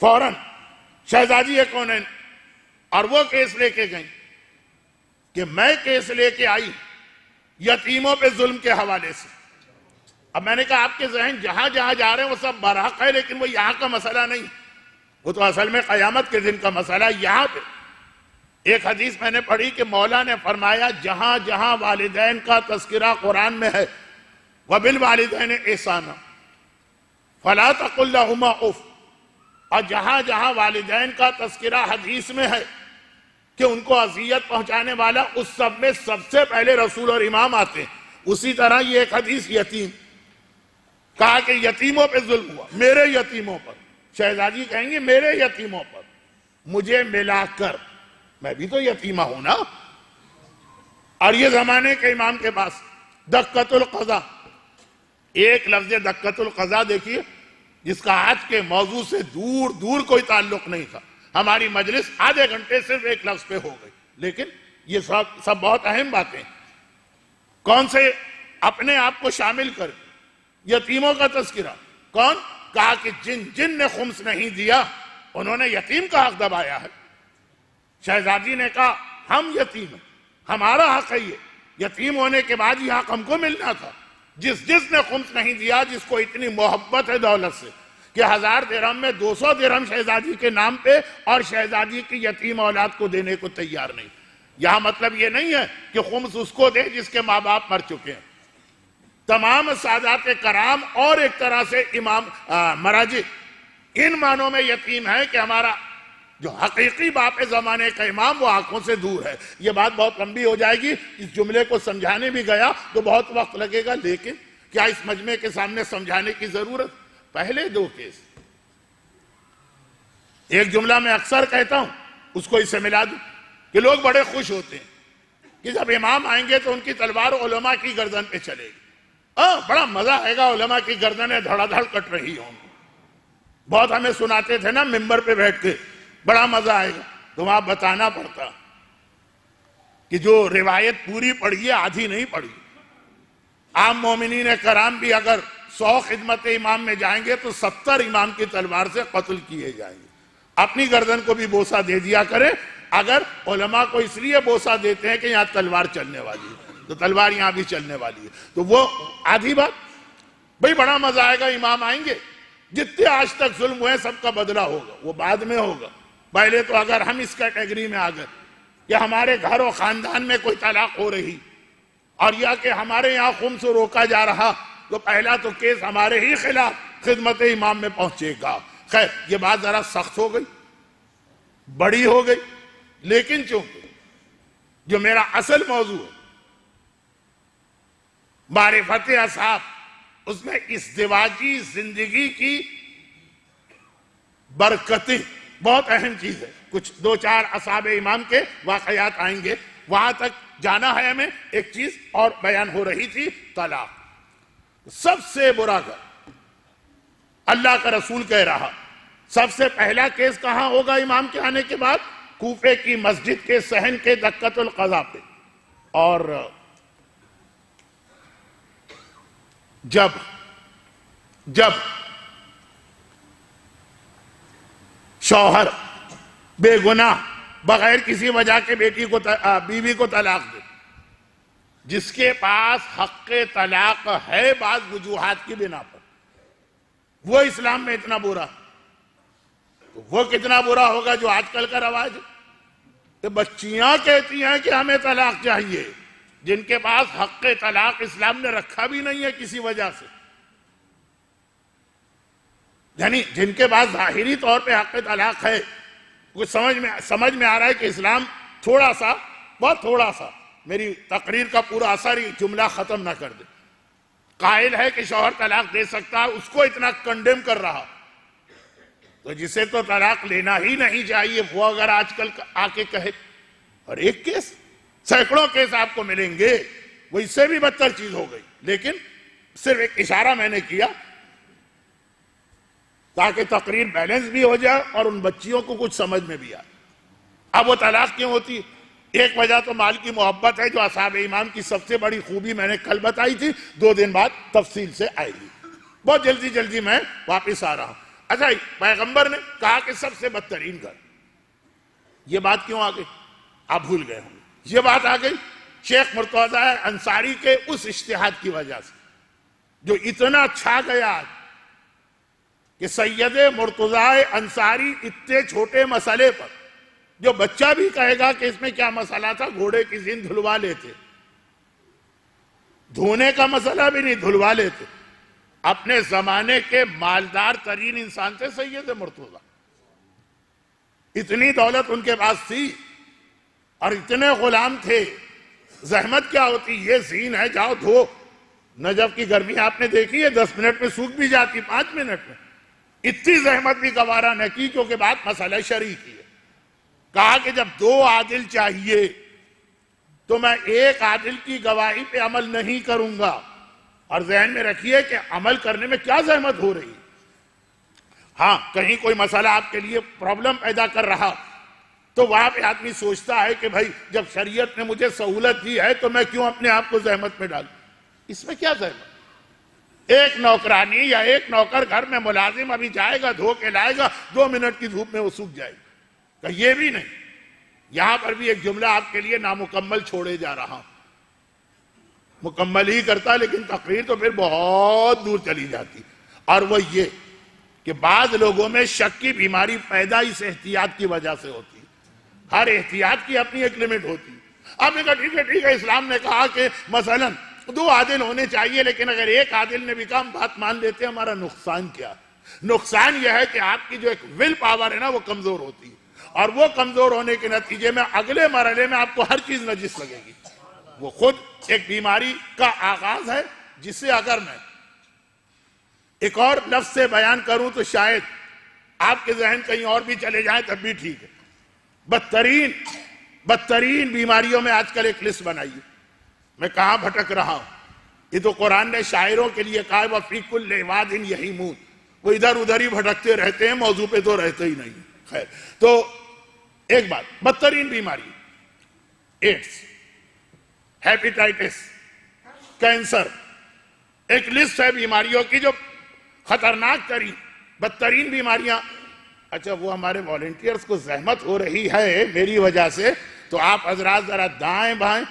فوراً شہزادی کونین اور وہ کیس لے کے گئیں کہ میں کیس لے کے آئی یتیموں پہ ظلم کے حوالے سے۔ اب میں نے کہا آپ کے ذہن جہاں جہاں جا رہے ہیں وہ سب برحق ہے، لیکن وہ یہاں کا مسئلہ نہیں، وہ تو اصل میں قیامت کے دن کا مسئلہ ہے۔ یہاں پہ ایک حدیث میں نے پڑھی کہ مولا نے فرمایا جہاں جہاں والدین کا تذکرہ قرآن میں ہے وَبِالْوَالِدَيْنِ إِحْسَانًا فَلَا تَقُلْ لَهُمَا أُفٍّ، اور جہاں جہاں والدین کا تذکرہ حدیث میں ہے کہ ان کو اذیت پہنچانے والا اس سب میں سب سے پہلے رسول اور امام آتے ہیں، اسی طرح یہ ایک حدیث یتیم، کہا کہ یتیموں پہ ظلم ہوا، میرے یتیموں پر، شہزادی کہیں گے میرے یتیموں پر، مجھے ملا کر، میں بھی تو یتیمہ ہوں نا۔ اور یہ زمانے کے امام کے پاس دقۃ القضا، ایک لفظ دقۃ القضا دیکھیے جس کا آج کے موضوع سے دور دور کوئی تعلق نہیں تھا، ہماری مجلس آدھے گھنٹے صرف ایک لفظ پہ ہو گئی، لیکن یہ سب بہت اہم باتیں۔ کون سے اپنے آپ کو شامل کر یتیموں کا تذکرہ، کون؟ کہا کہ جن نے خمس نہیں دیا انہوں نے یتیم کا حق دبایا ہے۔ شہزادی نے کہا ہم یتیم ہیں، ہمارا حق ہے، یہ یتیم ہونے کے بعد یہ حق ہم کو ملنا تھا۔ جس نے خمس نہیں دیا، جس کو اتنی محبت ہے دولت سے کہ 1000 درہم میں 200 درہم شہزادی کے نام پہ اور شہزادی کی یتیم اولاد کو دینے کو تیار نہیں، یہاں مطلب یہ نہیں ہے کہ خمس اس کو دے جس کے ماں باپ مر چکے ہیں۔ تمام سادات کرام اور ایک طرح سے امام مراجع ان معنوں میں یتیم ہے کہ ہمارا جو حقیقی باپ زمانے کا امام وہ آنکھوں سے دور ہے۔ یہ بات بہت لمبی ہو جائے گی، اس جملے کو سمجھانے بھی گیا تو بہت وقت لگے گا، لیکن کیا اس مجمع کے سامنے سمجھانے کی ضرورت؟ پہلے 2 کیس، ایک جملہ میں اکثر کہتا ہوں اس کو اس سے ملا دوں کہ لوگ بڑے خوش ہوتے ہیں کہ جب امام آئیں گے تو ان کی تلوار علماء کی گردن پہ چلے گی، بڑا مزہ آئے گا، علماء کی گردنیں دھڑا دھڑ کٹ رہی ہوں۔ بہت ہمیں سناتے تھے نا ممبر پہ بیٹھ کے، بڑا مزہ آئے گا، تو وہاں بتانا پڑتا کہ جو روایت پوری پڑھی ہے آدھی نہیں پڑھی۔ عام مومنین کرام بھی اگر 100 خدمت امام میں جائیں گے تو 70 امام کی تلوار سے قتل کیے جائیں گے۔ اپنی گردن کو بھی بوسہ دے دیا کریں، اگر علماء کو اس لیے بوسہ دیتے ہیں کہ یہاں تلوار چلنے والی ہے تو تلوار یہاں بھی چلنے والی ہے، تو وہ آدھی بات۔ بھئی بڑا مزہ آئے گا، امام آئیں گے، جتنے آج تک ظلم ہوئے سب کا بدلہ ہوگا، وہ بعد میں ہوگا۔ پہلے تو اگر ہم اس کیٹیگری میں آ گئے کہ ہمارے گھر و خاندان میں کوئی طلاق ہو رہی اور یا کہ ہمارے یہاں خمس روکا جا رہا، تو پہلا تو کیس ہمارے ہی خلاف خدمت امام میں پہنچے گا۔ خیر یہ بات ذرا سخت ہو گئی، بڑی ہو گئی، لیکن چونکہ جو میرا اصل موضوع ہے معرفت اصحاب، اس میں ازدواجی زندگی کی برکتیں بہت اہم چیز ہے. کچھ دو چار اصحاب امام کے واقعات آئیں گے، وہاں تک جانا ہے ہمیں. ایک چیز اور بیان ہو رہی تھی، طلاق. سب سے برا گھر، اللہ کا رسول کہہ رہا، سب سے پہلا کیس کہاں ہوگا امام کے آنے کے بعد؟ کوفے کی مسجد کے صحن کے دکۃ القضا پہ. اور جب شوہر بے گناہ بغیر کسی وجہ کے بیوی کو طلاق دے، جس کے پاس حق طلاق ہے بعض وجوہات کی بنا پر، وہ اسلام میں اتنا برا، تو وہ کتنا برا ہوگا جو آج کل کا رواج ہے کہ بچیاں کہتی ہیں کہ ہمیں طلاق چاہیے، جن کے پاس حق طلاق اسلام نے رکھا بھی نہیں ہے کسی وجہ سے. یعنی جن کے پاس ظاہری طور پہ حق طلاق ہے، کچھ سمجھ میں آ رہا ہے کہ اسلام تھوڑا سا، بہت تھوڑا سا، میری تقریر کا پورا اثر ہی جملہ ختم نہ کر دے، قائل ہے کہ شوہر طلاق دے سکتا ہے، اس کو اتنا کنڈیم کر رہا. تو جسے تو طلاق لینا ہی نہیں چاہیے، وہ اگر آج کل آ کے کہے، اور ایک کیس، سینکڑوں کیس آپ کو ملیں گے، وہ اس سے بھی بدتر چیز ہو گئی. لیکن صرف ایک اشارہ میں نے کیا تاکہ تقریر بیلنس بھی ہو جائے اور ان بچیوں کو کچھ سمجھ میں بھی آئے. اب وہ طلاق کیوں ہوتی ہے؟ ایک وجہ تو مال کی محبت ہے، جو اصحاب امام کی سب سے بڑی خوبی میں نے کل بتائی تھی، 2 دن بعد تفصیل سے آئے گی. بہت جلدی میں واپس آ رہا ہوں. اچھا، پیغمبر نے کہا کہ سب سے بدترین گھر، یہ بات کیوں آ گئی؟ آپ بھول گئے ہوں. یہ بات آ گئی شیخ مرتضی انصاری کے اس اجتہاد کی وجہ سے، جو اتنا چھا گیا کہ سید مرتضی انصاری اتنے چھوٹے مسئلے پر، جو بچہ بھی کہے گا کہ اس میں کیا مسئلہ تھا، گھوڑے کی زین دھلوا لیتے، دھونے کا مسئلہ بھی نہیں، دھلوا لیتے. اپنے زمانے کے مالدار ترین انسان تھے سید مرتضی، اتنی دولت ان کے پاس تھی اور اتنے غلام تھے. زحمت کیا ہوتی، یہ زین ہے، جاؤ دھو. نجف کی گرمی آپ نے دیکھی ہے، 10 منٹ میں سوکھ بھی جاتی، 5 منٹ میں. اتنی زحمت بھی گوارا نہ کی، کیونکہ بات مسئلہ شرعی کی ہے. کہا کہ جب 2 عادل چاہیے تو میں ایک عادل کی گواہی پہ عمل نہیں کروں گا. اور ذہن میں رکھیے کہ عمل کرنے میں کیا زحمت ہو رہی. ہاں، کہیں کوئی مسئلہ آپ کے لیے پرابلم پیدا کر رہا تو وہاں پہ آدمی سوچتا ہے کہ بھائی جب شریعت نے مجھے سہولت دی ہے تو میں کیوں اپنے آپ کو زحمت میں ڈالوں. اس میں کیا زحمت؟ ایک نوکرانی یا ایک نوکر گھر میں ملازم ابھی جائے گا، دھو کے لائے گا، 2 منٹ کی دھوپ میں وہ سوکھ جائے گا. کہ یہ بھی نہیں، یہاں پر بھی ایک جملہ آپ کے لیے نامکمل چھوڑے جا رہا ہوں. مکمل ہی کرتا لیکن تقریر تو پھر بہت دور چلی جاتی. اور وہ یہ کہ بعض لوگوں میں شک کی بیماری پیدا اس احتیاط کی وجہ سے ہوتی. ہر احتیاط کی اپنی ایک لمٹ ہوتی. اب نے کہا ٹھیک ہے، اسلام نے کہا کہ مثلا 2 عادل ہونے چاہیے، لیکن اگر ایک عادل نے بھی کہا ہم بات مان لیتے ہیں، ہمارا نقصان کیا؟ نقصان یہ ہے کہ آپ کی جو ایک ول پاور ہے نا، وہ کمزور ہوتی ہے، اور وہ کمزور ہونے کے نتیجے میں اگلے مرحلے میں آپ کو ہر چیز نجس لگے گی. وہ خود ایک بیماری کا آغاز ہے، جسے اگر میں ایک اور لفظ سے بیان کروں تو شاید آپ کے ذہن کہیں اور بھی چلے جائیں تب بھی ٹھیک ہے. بدترین بیماریوں میں آج کل ایک لسٹ بنائی ہے. میں کہاں بھٹک رہا ہوں؟ یہ تو قرآن نے شاعروں کے لیے کہا ہے وَفِي كُلِّ وَادٍ يَهِيمُونَ. وہ ادھر ادھر ہی بھٹکتے رہتے ہیں، موضوع پہ تو رہتے ہی نہیں. خیر، تو ایک بات، بدترین بیماری ایڈز، ہیپیٹائٹس، کینسر، ایک لسٹ ہے بیماریوں کی جو خطرناک ترین بدترین بیماریاں. اچھا، وہ ہمارے والنٹیئرز کو زحمت ہو رہی ہے میری وجہ سے، تو آپ حضرات ذرا دائیں بائیں،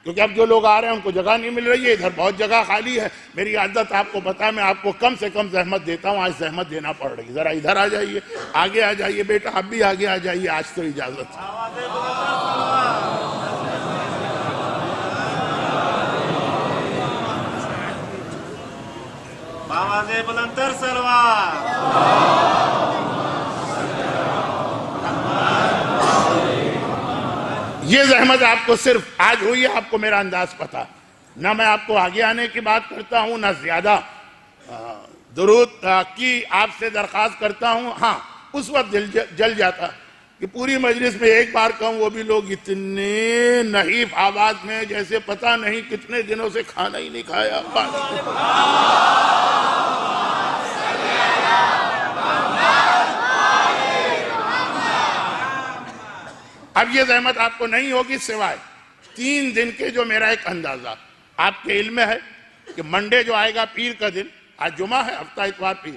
کیونکہ اب جو لوگ آ رہے ہیں ان کو جگہ نہیں مل رہی ہے، ادھر بہت جگہ خالی ہے. میری عادت آپ کو پتا ہے، میں آپ کو کم سے کم زحمت دیتا ہوں، آج زحمت دینا پڑ رہی. ذرا ادھر آ جائیے، آگے آ جائیے بیٹا، آپ بھی آگے آ جائیے، آج تو اجازت ہے.
آواز بلندتر سلوات.
یہ زحمت آپ کو صرف آج ہوئی ہے، آپ کو میرا انداز پتا، نہ میں آپ کو آگے آنے کی بات کرتا ہوں، نہ زیادہ درود کی آپ سے درخواست کرتا ہوں۔ ہاں اس وقت دل جل جاتا کہ پوری مجلس میں ایک بار کہوں، وہ بھی لوگ اتنے نحیف آواز میں جیسے پتہ نہیں کتنے دنوں سے کھانا ہی نہیں کھایا۔ اب یہ زحمت آپ کو نہیں ہوگی سوائے 3 دن کے، جو میرا ایک اندازہ آپ کے علم میں ہے کہ منڈے جو آئے گا پیر کا دن، آج جمعہ ہے، ہفتہ اتوار پیر،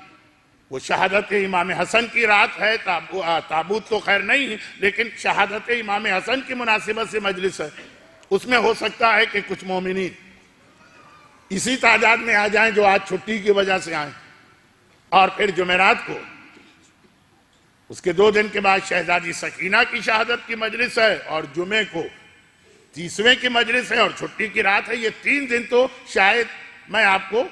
وہ شہادت امام حسن کی رات ہے، تابوت تو خیر نہیں، لیکن شہادت امام حسن کی مناسبت سے مجلس ہے، اس میں ہو سکتا ہے کہ کچھ مومنین اسی تعداد میں آ جائیں جو آج چھٹی کی وجہ سے آئیں، اور پھر جمعرات کو اس کے 2 دن کے بعد شہزادی سکینہ کی شہادت کی مجلس ہے، اور جمعے کو 30ویں کی مجلس ہے، اور چھٹی کی رات ہے۔ یہ 3 دن تو شاید میں آپ کو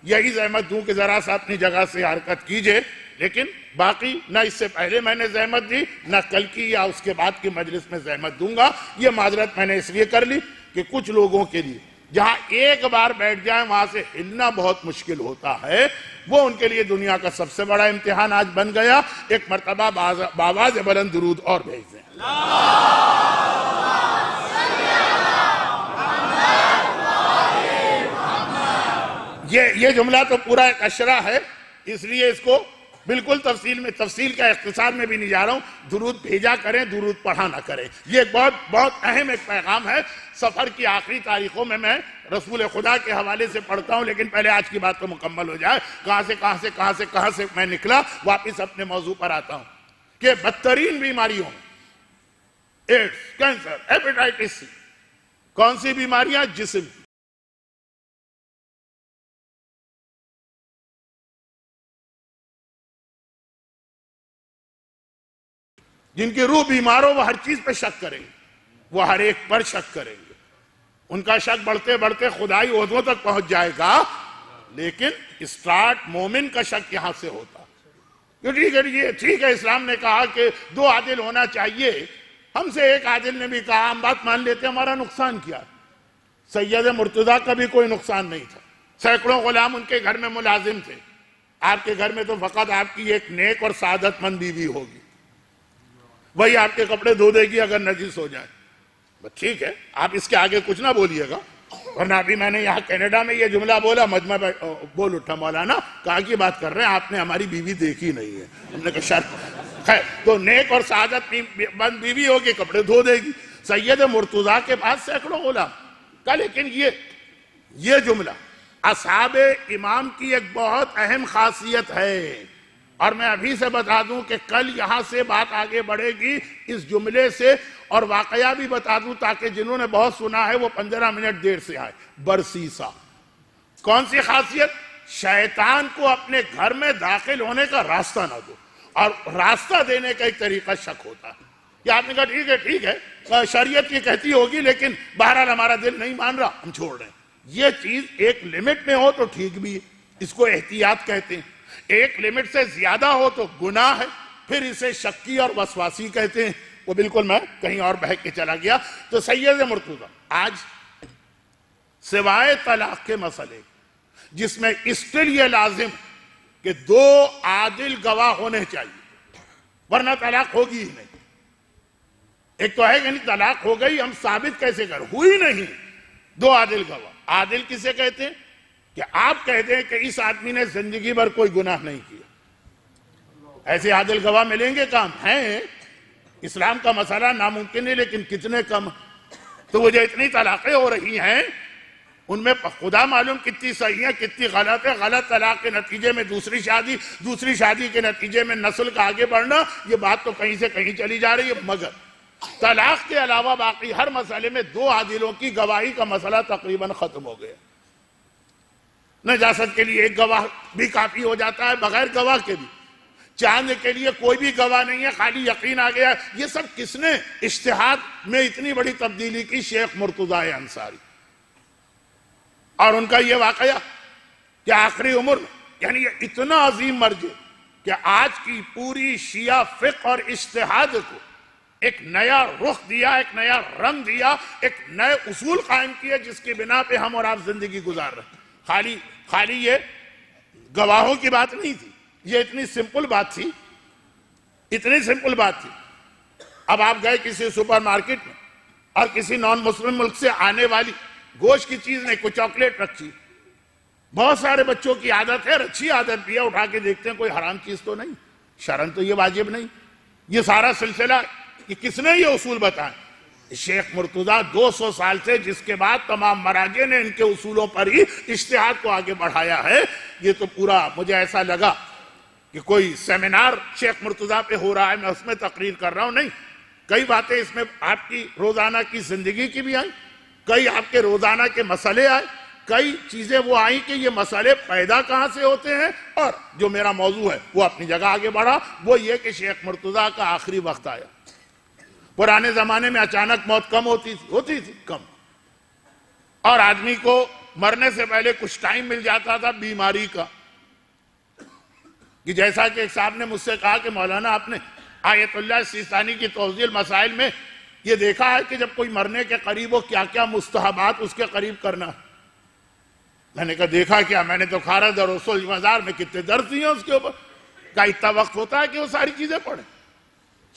یہی زحمت دوں کہ ذرا سا اپنی جگہ سے حرکت کیجئے، لیکن باقی نہ اس سے پہلے میں نے زحمت دی، نہ کل کی یا اس کے بعد کی مجلس میں زحمت دوں گا۔ یہ معذرت میں نے اس لیے کر لی کہ کچھ لوگوں کے لیے جہاں ایک بار بیٹھ جائیں وہاں سے ہلنا بہت مشکل ہوتا ہے، وہ ان کے لیے دنیا کا سب سے بڑا امتحان آج بن گیا۔ ایک مرتبہ بآواز بلند درود اور بھیج دیں۔ یہ جملہ تو پورا ایک اشرہ ہے، اس لیے اس کو بالکل تفصیل کا اختصار میں بھی نہیں جا رہا ہوں۔ درود بھیجا کریں، درود پڑھا نہ کریں، یہ ایک بہت اہم ایک پیغام ہے۔ سفر کی آخری تاریخوں میں رسول خدا کے حوالے سے پڑھتا ہوں، لیکن پہلے آج کی بات تو مکمل ہو جائے۔ کہاں سے میں نکلا، واپس اپنے موضوع پر آتا ہوں کہ بدترین بیماریوں، ایڈز، کینسر، ہیپیٹائٹس سی، کون سی بیماریاں؟ جسم، جن کی روح بیمار ہو وہ ہر چیز پہ شک کریں گے، وہ ہر ایک پر شک کریں گے، ان کا شک بڑھتے بڑھتے خدائی عہدوں تک پہنچ جائے گا، لیکن اسٹارٹ مومن کا شک یہاں سے ہوتا ہے۔ ٹھیک ہے، اسلام نے کہا کہ 2 عادل ہونا چاہیے، ہم سے ایک عادل نے بھی کہا ہم بات مان لیتے، ہمارا نقصان کیا؟ سید مرتضیٰ کا بھی کوئی نقصان نہیں تھا، سینکڑوں غلام ان کے گھر میں ملازم تھے، آپ کے گھر میں تو فقط آپ کی ایک نیک اور سعادت مند بیوی ہوگی، وہی آپ کے کپڑے دھو دے گی اگر نجس ہو جائے۔ ٹھیک ہے، آپ اس کے آگے کچھ نہ بولیے گا، ورنہ ابھی میں نے یہاں کینیڈا میں یہ جملہ بولا، مجمع بول اٹھا مولانا کہا کی بات کر رہے ہیں، آپ نے ہماری بیوی دیکھی نہیں ہے۔ ہم نے کہا شرط خیر، تو نیک اور سعادت مند بیوی ہوگی، کپڑے دھو دے گی۔ سید مرتضیٰ کے پاس سینکڑوں غلام کا، لیکن یہ جملہ اصحاب امام کی ایک بہت اہم خاصیت ہے، اور میں ابھی سے بتا دوں کہ کل یہاں سے بات آگے بڑھے گی اس جملے سے، اور واقعہ بھی بتا دوں تاکہ جنہوں نے بہت سنا ہے وہ 15 منٹ دیر سے آئے۔ برسیسا کون سی خاصیت؟ شیطان کو اپنے گھر میں داخل ہونے کا راستہ نہ دو، اور راستہ دینے کا ایک طریقہ شک ہوتا ہے۔ یا آپ نے کہا ٹھیک ہے شریعت یہ کہتی ہوگی، لیکن بہرحال ہمارا دل نہیں مان رہا، ہم چھوڑ رہے ہیں۔ یہ چیز ایک لمٹ میں ہو تو ٹھیک بھی ہے، اس کو احتیاط کہتے ہیں، ایک لمٹ سے زیادہ ہو تو گناہ ہے، پھر اسے شکی اور وسواسی کہتے ہیں۔ وہ بالکل میں کہیں اور بہک کے چلا گیا۔ تو سید مرتضیٰ آج سوائے طلاق کے مسئلے جس میں اسٹل یہ لازم کہ 2 عادل گواہ ہونے چاہیے ورنہ طلاق ہوگی ہی نہیں۔ ایک تو ہے کہ نہیں طلاق ہو گئی، ہم ثابت کیسے کر؟ ہوئی نہیں، 2 عادل گواہ۔ عادل کسے کہتے ہیں؟ کہ آپ کہتے ہیں کہ اس آدمی نے زندگی بھر کوئی گناہ نہیں کیا۔ ایسے عادل گواہ ملیں گے؟ کام ہیں، اسلام کا مسئلہ ناممکن ہے، لیکن کتنے کم۔ تو وہ جو اتنی طلاقیں ہو رہی ہیں ان میں خدا معلوم کتنی صحیح ہے کتنی غلط ہے۔ غلط طلاق کے نتیجے میں دوسری شادی کے نتیجے میں نسل کا آگے بڑھنا، یہ بات تو کہیں سے کہیں چلی جا رہی ہے۔ مگر طلاق کے علاوہ باقی ہر مسئلے میں 2 عادلوں کی گواہی کا مسئلہ تقریباً ختم ہو گیا۔ نجاست کے لیے 1 گواہ بھی کافی ہو جاتا ہے، بغیر گواہ کے بھی۔ چاند کے لیے کوئی بھی گواہ نہیں ہے، خالی یقین آ گیا۔ یہ سب کس نے اجتہاد میں اتنی بڑی تبدیلی کی؟ شیخ مرتضیٰ انصاری، اور ان کا یہ واقعہ کہ آخری عمر میں، یعنی یہ اتنا عظیم مرجع کہ آج کی پوری شیعہ فقہ اور اجتہاد کو ایک نیا رخ دیا، ایک نیا رنگ دیا، ایک نئے اصول قائم کیے جس کی بنا پہ ہم اور آپ زندگی گزار رہے ہیں۔ خالی یہ گواہوں کی بات نہیں تھی، یہ اتنی سمپل بات تھی، اتنی سمپل بات تھی۔ اب آپ گئے کسی سپر مارکیٹ میں اور کسی نان مسلم ملک سے آنے والی گوشت کی چیز نہیں، کوئی چاکلیٹ رکھی، بہت سارے بچوں کی عادت ہے، اچھی عادت بھی ہے، اٹھا کے دیکھتے ہیں کوئی حرام چیز تو نہیں، شرن تو یہ واجب نہیں۔ یہ سارا سلسلہ کہ کس نے یہ اصول بتائے؟ شیخ مرتضیٰ 200 سال سے، جس کے بعد تمام مراجع نے ان کے اصولوں پر ہی اجتہاد کو آگے بڑھایا ہے۔ یہ تو پورا مجھے ایسا لگا کہ کوئی سیمینار شیخ مرتضیٰ پہ ہو رہا ہے، میں اس میں تقریر کر رہا ہوں، نہیں، کئی باتیں اس میں آپ کی روزانہ کی زندگی کی بھی آئیں، کئی آپ کے روزانہ کے مسئلے آئے، کئی چیزیں وہ آئیں کہ یہ مسئلے پیدا کہاں سے ہوتے ہیں، اور جو میرا موضوع ہے وہ اپنی جگہ آگے بڑھا، وہ یہ کہ شیخ مرتضیٰ کا آخری وقت آیا۔ پرانے زمانے میں اچانک موت کم ہوتی تھی کم، اور آدمی کو مرنے سے پہلے کچھ ٹائم مل جاتا تھا بیماری کا، کہ جیسا کہ ایک صاحب نے مجھ سے کہا کہ مولانا آپ نے آیت اللہ سیستانی کی توضیح المسائل میں یہ دیکھا ہے کہ جب کوئی مرنے کے قریب ہو کیا کیا مستحبات اس کے قریب کرنا ہے؟ میں نے کہا دیکھا کیا؟ میں نے تو کھارا در رسول مزار میں کتنے درس دیے اس کے اوپر، کیا اتنا وقت ہوتا ہے کہ وہ ساری چیزیں پڑھیں؟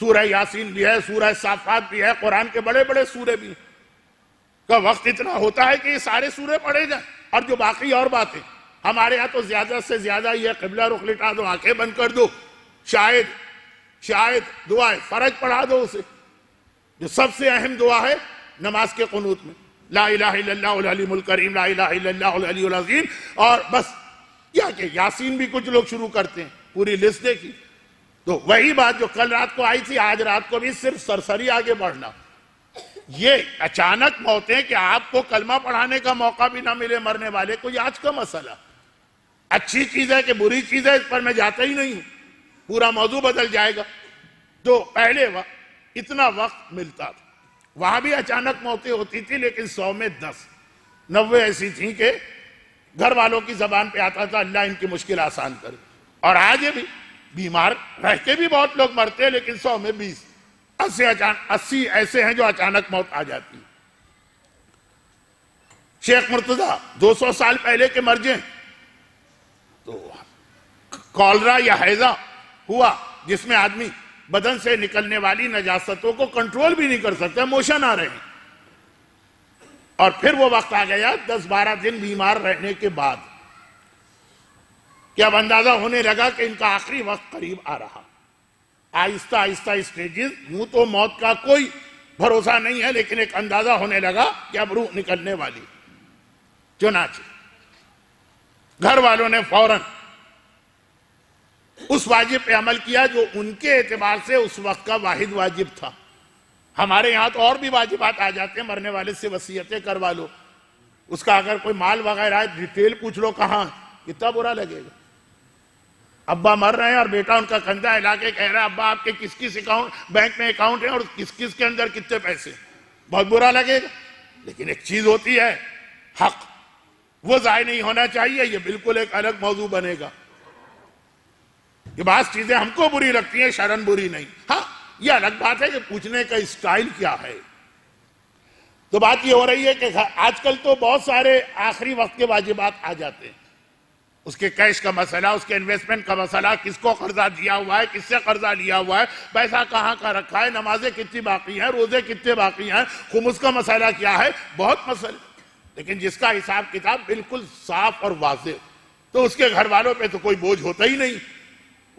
سورہ یاسین بھی ہے، سورہ صافات بھی ہے، قرآن کے بڑے بڑے سورے بھی ہیں، کا وقت اتنا ہوتا ہے کہ یہ سارے سورے پڑھے جائیں؟ اور جو باقی اور باتیں ہمارے ہاں تو زیادہ سے زیادہ یہ قبلہ رخ لٹا دو، آنکھیں بند کر دو، شاید دعائے فرج پڑھا دو اسے، جو سب سے اہم دعا ہے نماز کے قنوت میں، لا الہ الا اللہ العلیم الکریم، لا الہ الا اللہ العلی العظیم، اور بس کیا کہ یاسین بھی کچھ لوگ شروع کرتے ہیں، پوری لسٹ دیکھی۔ تو وہی بات جو کل رات کو آئی تھی، آج رات کو بھی صرف سرسری آگے بڑھنا۔ یہ اچانک موتیں کہ آپ کو کلمہ پڑھانے کا موقع بھی نہ ملے مرنے والے کو، یہ آج کا مسئلہ۔ اچھی چیز ہے کہ بری چیز ہے، اس پر میں جاتا ہی نہیں ہوں، پورا موضوع بدل جائے گا۔ تو پہلے اتنا وقت ملتا تھا، وہاں بھی اچانک موتیں ہوتی تھی، لیکن 100 میں 10 90 ایسی تھیں کہ گھر والوں کی زبان پہ آتا تھا اللہ ان کی مشکل آسان کرے۔ اور آج بھی بیمار رہ کے بھی بہت لوگ مرتے ہیں، لیکن 100 میں 20 80 ایسے ہیں جو اچانک موت آ جاتی ہے۔ شیخ مرتضیٰ 200 سال پہلے کے مر جائیں تو کالرا یا ہیضہ ہوا، جس میں آدمی بدن سے نکلنے والی نجاستوں کو کنٹرول بھی نہیں کر سکتا، موشن آ رہے ہیں، اور پھر وہ وقت آ گیا 10-12 دن بیمار رہنے کے بعد کہ اب اندازہ ہونے لگا کہ ان کا آخری وقت قریب آ رہا۔ آہستہ آہستہ اسٹیجز، یوں تو موت کا کوئی بھروسہ نہیں ہے، لیکن ایک اندازہ ہونے لگا کہ اب روح نکلنے والی۔ چنانچہ گھر والوں نے فوراً اس واجب پہ عمل کیا جو ان کے اعتبار سے اس وقت کا واحد واجب تھا۔ ہمارے یہاں تو اور بھی واجبات آ جاتے ہیں، مرنے والے سے وصیتیں کروا لو، اس کا اگر کوئی مال وغیرہ ہے ڈیٹیل پوچھ لو کہاں، کتنا برا لگے گا۔ ابا مر رہے ہیں اور بیٹا ان کا کندھا ہلا کے کہہ رہا ہے ابا آپ کے کس کس بینک میں اکاؤنٹ ہیں اور کس کس کے اندر کتنے پیسے، بہت برا لگے گا۔ لیکن ایک چیز ہوتی ہے حق، وہ ضائع نہیں ہونا چاہیے، یہ بالکل ایک الگ موضوع بنے گا۔ یہ بعض چیزیں ہم کو بری لگتی ہیں، شرن بری نہیں، ہاں یہ الگ بات ہے کہ پوچھنے کا اسٹائل کیا ہے۔ تو بات یہ ہو رہی ہے کہ آج کل تو بہت سارے آخری وقت کے واجبات آ جاتے ہیں، اس کے کیش کا مسئلہ، اس کے انویسٹمنٹ کا مسئلہ، کس کو قرضہ دیا ہوا ہے، کس سے قرضہ لیا ہوا ہے، پیسہ کہاں کا رکھا ہے، نمازیں کتنی باقی ہیں، روزے کتنے باقی ہیں، خمس کا مسئلہ کیا ہے، بہت مسئلہ۔ لیکن جس کا حساب کتاب بالکل صاف اور واضح، تو اس کے گھر والوں پہ تو کوئی بوجھ ہوتا ہی نہیں،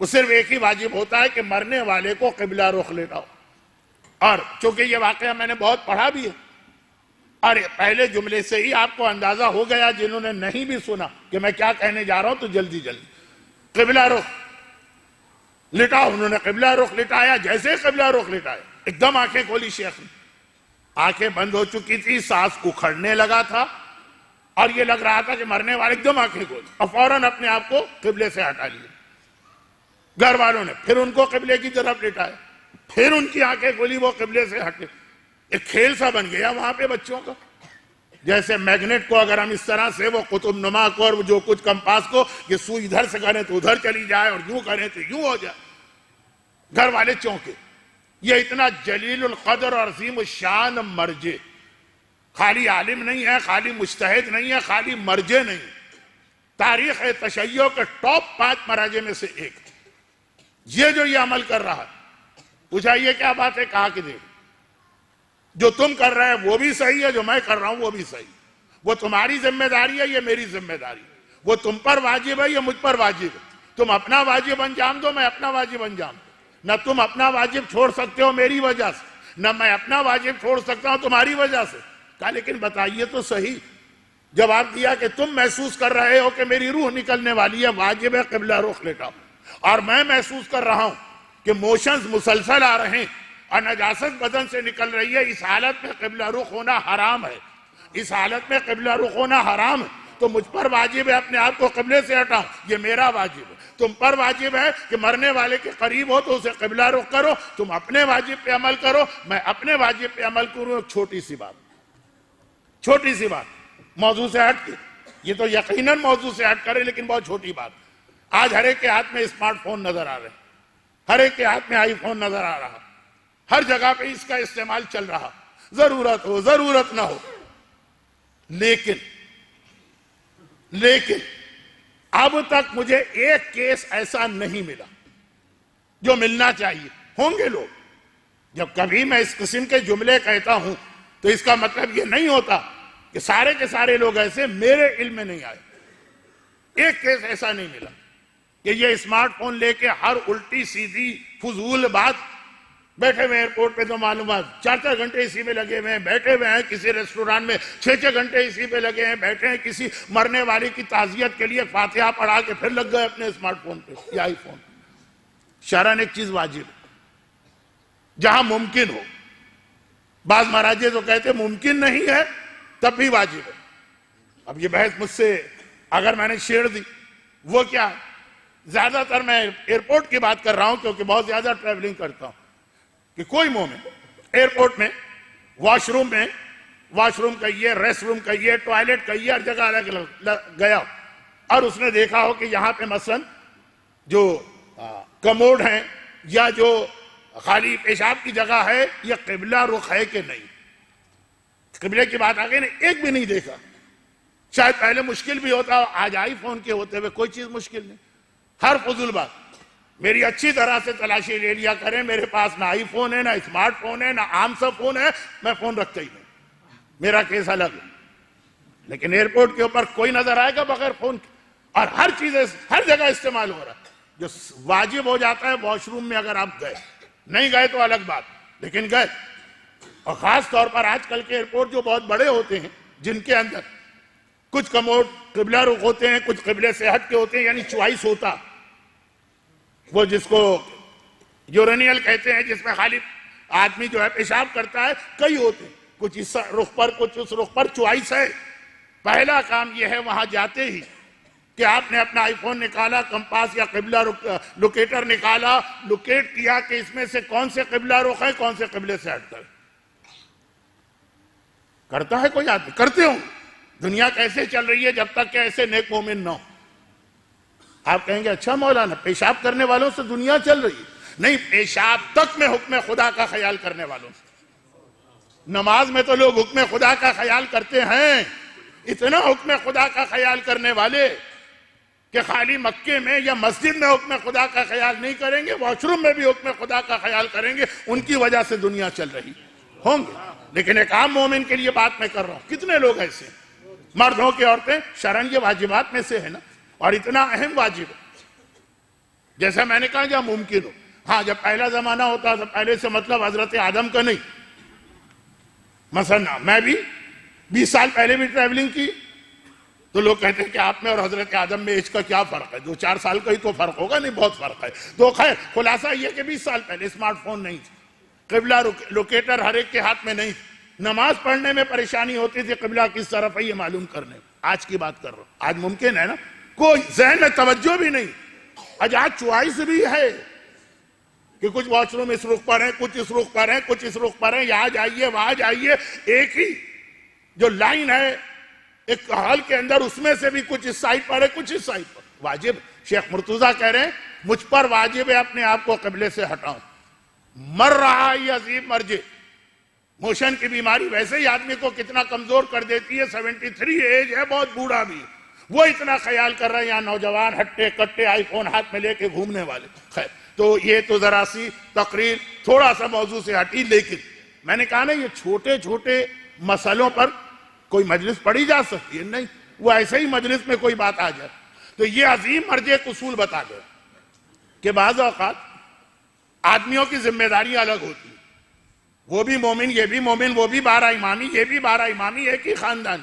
وہ صرف ایک ہی واجب ہوتا ہے کہ مرنے والے کو قبلہ رخ لٹاؤ۔ اور چونکہ یہ واقعہ میں نے بہت پڑھا بھی ہے، اور پہلے جملے سے ہی آپ کو اندازہ ہو گیا، جنہوں نے نہیں بھی سنا کہ میں کیا کہنے جا رہا ہوں، تو جلدی قبلہ رخ لٹاؤ۔ انہوں نے قبلہ رخ لٹایا، جیسے قبلہ رخ لٹایا ایک دم آنکھیں کھولی شیخ نے، آنکھیں بند ہو چکی تھی، سانس اکھڑنے لگا تھا، اور یہ لگ رہا تھا کہ مرنے والے ایک دم آنکھیں کھولی، اور فوراً اپنے آپ کو قبلے سے ہٹا لیا۔ گھر والوں نے پھر ان کو قبلے کی طرف لٹایا، پھر ان کی آنکھیں کھولی، وہ قبلے سے ہٹے۔ ایک کھیل سا بن گیا وہاں پہ بچوں کا، جیسے میگنیٹ کو اگر ہم اس طرح سے وہ قطب نما کو اور جو کچھ کمپاس کو یہ سوئی ادھر سے کریں تو ادھر چلی جائے اور یوں کریں تو یوں ہو جائے۔ گھر والے چونکے، یہ اتنا جلیل القدر اور عظیم الشان مرجع خالی عالم نہیں ہے، خالی مجتہد نہیں ہے، خالی مرجع نہیں، تاریخ تشیع کے ٹاپ 5 مراجع میں سے ایک، یہ جو یہ عمل کر رہا ہے، پوچھا یہ کیا بات ہے؟ کہا کہ دیکھ جو تم کر رہے ہیں وہ بھی صحیح ہے، جو میں کر رہا ہوں وہ بھی صحیح، وہ تمہاری ذمہ داری ہے، یہ میری ذمہ داری ہے، وہ تم پر واجب ہے، یہ مجھ پر واجب ہے، تم اپنا واجب انجام دو، میں اپنا واجب انجام دو، نہ تم اپنا واجب چھوڑ سکتے ہو میری وجہ سے، نہ میں اپنا واجب چھوڑ سکتا ہوں تمہاری وجہ سے۔ کہا لیکن بتائیے تو صحیح، جواب دیا کہ تم محسوس کر رہے ہو کہ میری روح نکلنے والی ہے، واجب ہے قبلہ رخ لیٹا، اور میں محسوس کر رہا ہوں کہ موشنز مسلسل آ رہے ہیں اور نجاست بدن سے نکل رہی ہے، اس حالت میں قبلہ رخ ہونا حرام ہے، اس حالت میں قبلہ رخ ہونا حرام ہے، تو مجھ پر واجب ہے اپنے آپ کو قبلے سے ہٹاؤں، یہ میرا واجب ہے۔ تم پر واجب ہے کہ مرنے والے کے قریب ہو تو اسے قبلہ رخ کرو، تم اپنے واجب پہ عمل کرو، میں اپنے واجب پہ عمل کروں۔ ایک چھوٹی سی بات موضوع سے ہٹ کے، یہ تو یقیناً موضوع سے ہٹ کرے لیکن بہت چھوٹی بات۔ آج ہر ایک کے ہاتھ میں اسمارٹ فون نظر آ رہے ہیں، ہر ایک کے ہاتھ میں آئی فون نظر آ رہا، ہر جگہ پہ اس کا استعمال چل رہا، ضرورت ہو ضرورت نہ ہو، لیکن اب تک مجھے ایک کیس ایسا نہیں ملا جو ملنا چاہیے۔ ہوں گے لوگ، جب کبھی میں اس قسم کے جملے کہتا ہوں تو اس کا مطلب یہ نہیں ہوتا کہ سارے کے سارے لوگ ایسے میرے علم میں نہیں آئے۔ ایک کیس ایسا نہیں ملا کہ یہ اسمارٹ فون لے کے ہر الٹی سیدھی فضول بات، بیٹھے ہوئے ایئرپورٹ پہ تو معلومات 4 گھنٹے اسی میں لگے ہوئے ہیں، بیٹھے ہوئے ہیں کسی ریسٹوران میں 6 گھنٹے اسی پہ لگے ہیں، بیٹھے ہیں کسی مرنے والے کی تعزیت کے لیے فاتحہ پڑھا کے پھر لگ گئے اپنے اسمارٹ فون پہ یا آئی فون پہ۔ شرعاً ایک چیز واجب ہے جہاں ممکن ہو، بعض مراجع تو کہتے ممکن نہیں ہے تب بھی واجب ہے۔ اب یہ بحث مجھ سے اگر میں نے چھیڑ دی، وہ کیا، زیادہ تر میں ایئرپورٹ کی بات کر رہا ہوں کیونکہ بہت زیادہ ٹریولنگ کرتا ہوں، کہ کوئی مومن ایئرپورٹ میں واش روم کہیے، ریسٹ روم کہیے، ٹوائلٹ کہیے، ہر جگہ الگ الگ گیا اور اس نے دیکھا ہو کہ یہاں پہ مثلا جو کموڈ ہیں یا جو خالی پیشاب کی جگہ ہے یہ قبلہ رخ ہے کہ نہیں، قبلے کی بات آگے نے ایک بھی نہیں دیکھا۔ شاید پہلے مشکل بھی ہوتا، آج آئی فون کے ہوتے ہوئے کوئی چیز مشکل نہیں، ہر فضول بات میری اچھی طرح سے تلاشی لے لیا کریں، میرے پاس نہ آئی فون ہے، نہ اسمارٹ فون ہے، نہ عام سا فون ہے، میں فون رکھتا ہی نہیں، میرا کیس الگ ہے۔ لیکن ایئرپورٹ کے اوپر کوئی نظر آئے گا بغیر فون کے، اور ہر چیز ہر جگہ استعمال ہو رہا ہے۔ جو واجب ہو جاتا ہے واش روم میں اگر آپ گئے، نہیں گئے تو الگ بات، لیکن گئے، اور خاص طور پر آج کل کے ایئرپورٹ جو بہت بڑے ہوتے ہیں جن کے اندر کچھ کموڈ قبلہ رخ ہوتے ہیں، کچھ قبلے سے ہٹ کے ہوتے ہیں، یعنی چوائس ہوتا، وہ جس کو یورینیل کہتے ہیں، جس میں خالی آدمی جو ہے پیشاب کرتا ہے، کئی ہوتے ہیں، کچھ اس رخ پر کچھ اس رخ پر، چوائس ہے۔ پہلا کام یہ ہے وہاں جاتے ہی کہ آپ نے اپنا آئی فون نکالا، کمپاس یا قبلہ لوکیٹر نکالا، لوکیٹ کیا کہ اس میں سے کون سے قبلہ رخ ہے، کون سے قبلے سے ہٹ کر کرتا ہے کوئی آدمی؟ کرتے ہوں۔ دنیا کیسے چل رہی ہے جب تک کہ ایسے نیک مومن نہ ہو؟ آپ کہیں گے اچھا مولانا پیشاب کرنے والوں سے دنیا چل رہی ہے؟ نہیں، پیشاب تک میں حکم خدا کا خیال کرنے والوں سے۔ نماز میں تو لوگ حکم خدا کا خیال کرتے ہیں، اتنا حکم خدا کا خیال کرنے والے کہ خالی مکے میں یا مسجد میں حکم خدا کا خیال نہیں کریں گے، واش روم میں بھی حکم خدا کا خیال کریں گے، ان کی وجہ سے دنیا چل رہی ہوں گے۔ لیکن ایک عام مومن کے لیے بات میں کر رہا ہوں، کتنے لوگ ایسے ہیں، مرد ہو کے عورتیں، شرعاً یہ واجبات میں سے ہے نا، اور اتنا اہم واجب ہے، جیسا میں نے کہا جہاں ممکن ہو۔ ہاں جب پہلا زمانہ ہوتا تو پہلے سے مطلب حضرت آدم کا نہیں، مثلا میں بھی 20 سال پہلے بھی ٹریولنگ کی، تو لوگ کہتے ہیں کہ آپ میں اور حضرت آدم میں ایج کا کیا فرق ہے، 2-4 سال کا ہی تو فرق ہوگا، نہیں بہت فرق ہے۔ تو خیر خلاصہ یہ کہ 20 سال پہلے اسمارٹ فون نہیں تھا، قبلہ لوکیٹر ہر ایک کے ہاتھ میں نہیں تھا، نماز پڑھنے میں پریشانی ہوتی تھی قبلہ کس طرف ہے یہ معلوم کرنے میں۔ آج کی بات کر رہا ہوں، آج ممکن ہے نا، کوئی ذہن میں توجہ بھی نہیں، آج چوائس بھی ہے کہ کچھ واش روم اس رخ پر ہیں، کچھ اس رخ پر ہیں، کچھ اس رخ پر ہیں، یہاں جائیے وہاں جائیے، ایک ہی جو لائن ہے ایک ہال کے اندر، اس میں سے بھی کچھ اس سائڈ پر ہے کچھ اس سائڈ پر۔ واجب، شیخ مرتضیٰ کہہ رہے ہیں مجھ پر واجب ہے اپنے آپ کو قبلے سے ہٹاؤں، مر رہا یہ عظیم مرض، موشن کی بیماری ویسے ہی آدمی کو کتنا کمزور کر دیتی ہے، 73 ایج ہے، بہت بوڑھا بھی، وہ اتنا خیال کر رہے ہیں یہاں نوجوان ہٹے کٹے آئی فون ہاتھ میں لے کے گھومنے والے. خیر، تو یہ تو ذرا سی تقریر تھوڑا سا موضوع سے ہٹی، لیکن میں نے کہا نا یہ چھوٹے چھوٹے مسئلوں پر کوئی مجلس پڑھی جا سکتی ہے؟ نہیں، وہ ایسے ہی مجلس میں کوئی بات آ جائے. تو یہ عظیم مرض ایک اصول بتا گیا کہ بعض اوقات آدمیوں کی ذمہ داریاں الگ ہوتی ہیں، وہ بھی مومن، یہ بھی مومن، وہ بھی 12 امامی، یہ بھی 12 امامی، ایک ہی خاندان.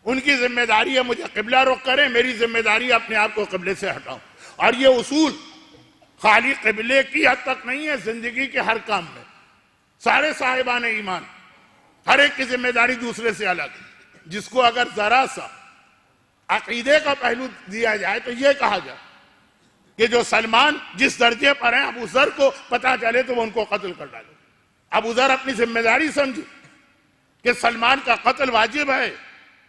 ان کی ذمہ داری ہے مجھے قبلہ رخ کریں، میری ذمہ داری اپنے آپ کو قبلے سے ہٹاؤں. اور یہ اصول خالی قبلے کی حد تک نہیں ہے، زندگی کے ہر کام میں سارے صاحبان ایمان ہر ایک کی ذمہ داری دوسرے سے الگ ہے. جس کو اگر ذرا سا عقیدے کا پہلو دیا جائے تو یہ کہا جائے کہ جو سلمان جس درجے پر ہیں، ابو ذر کو پتا چلے تو وہ ان کو قتل کر ڈالے. ابو ذر اپنی ذمہ داری سمجھے کہ سلمان کا قتل واجب ہے،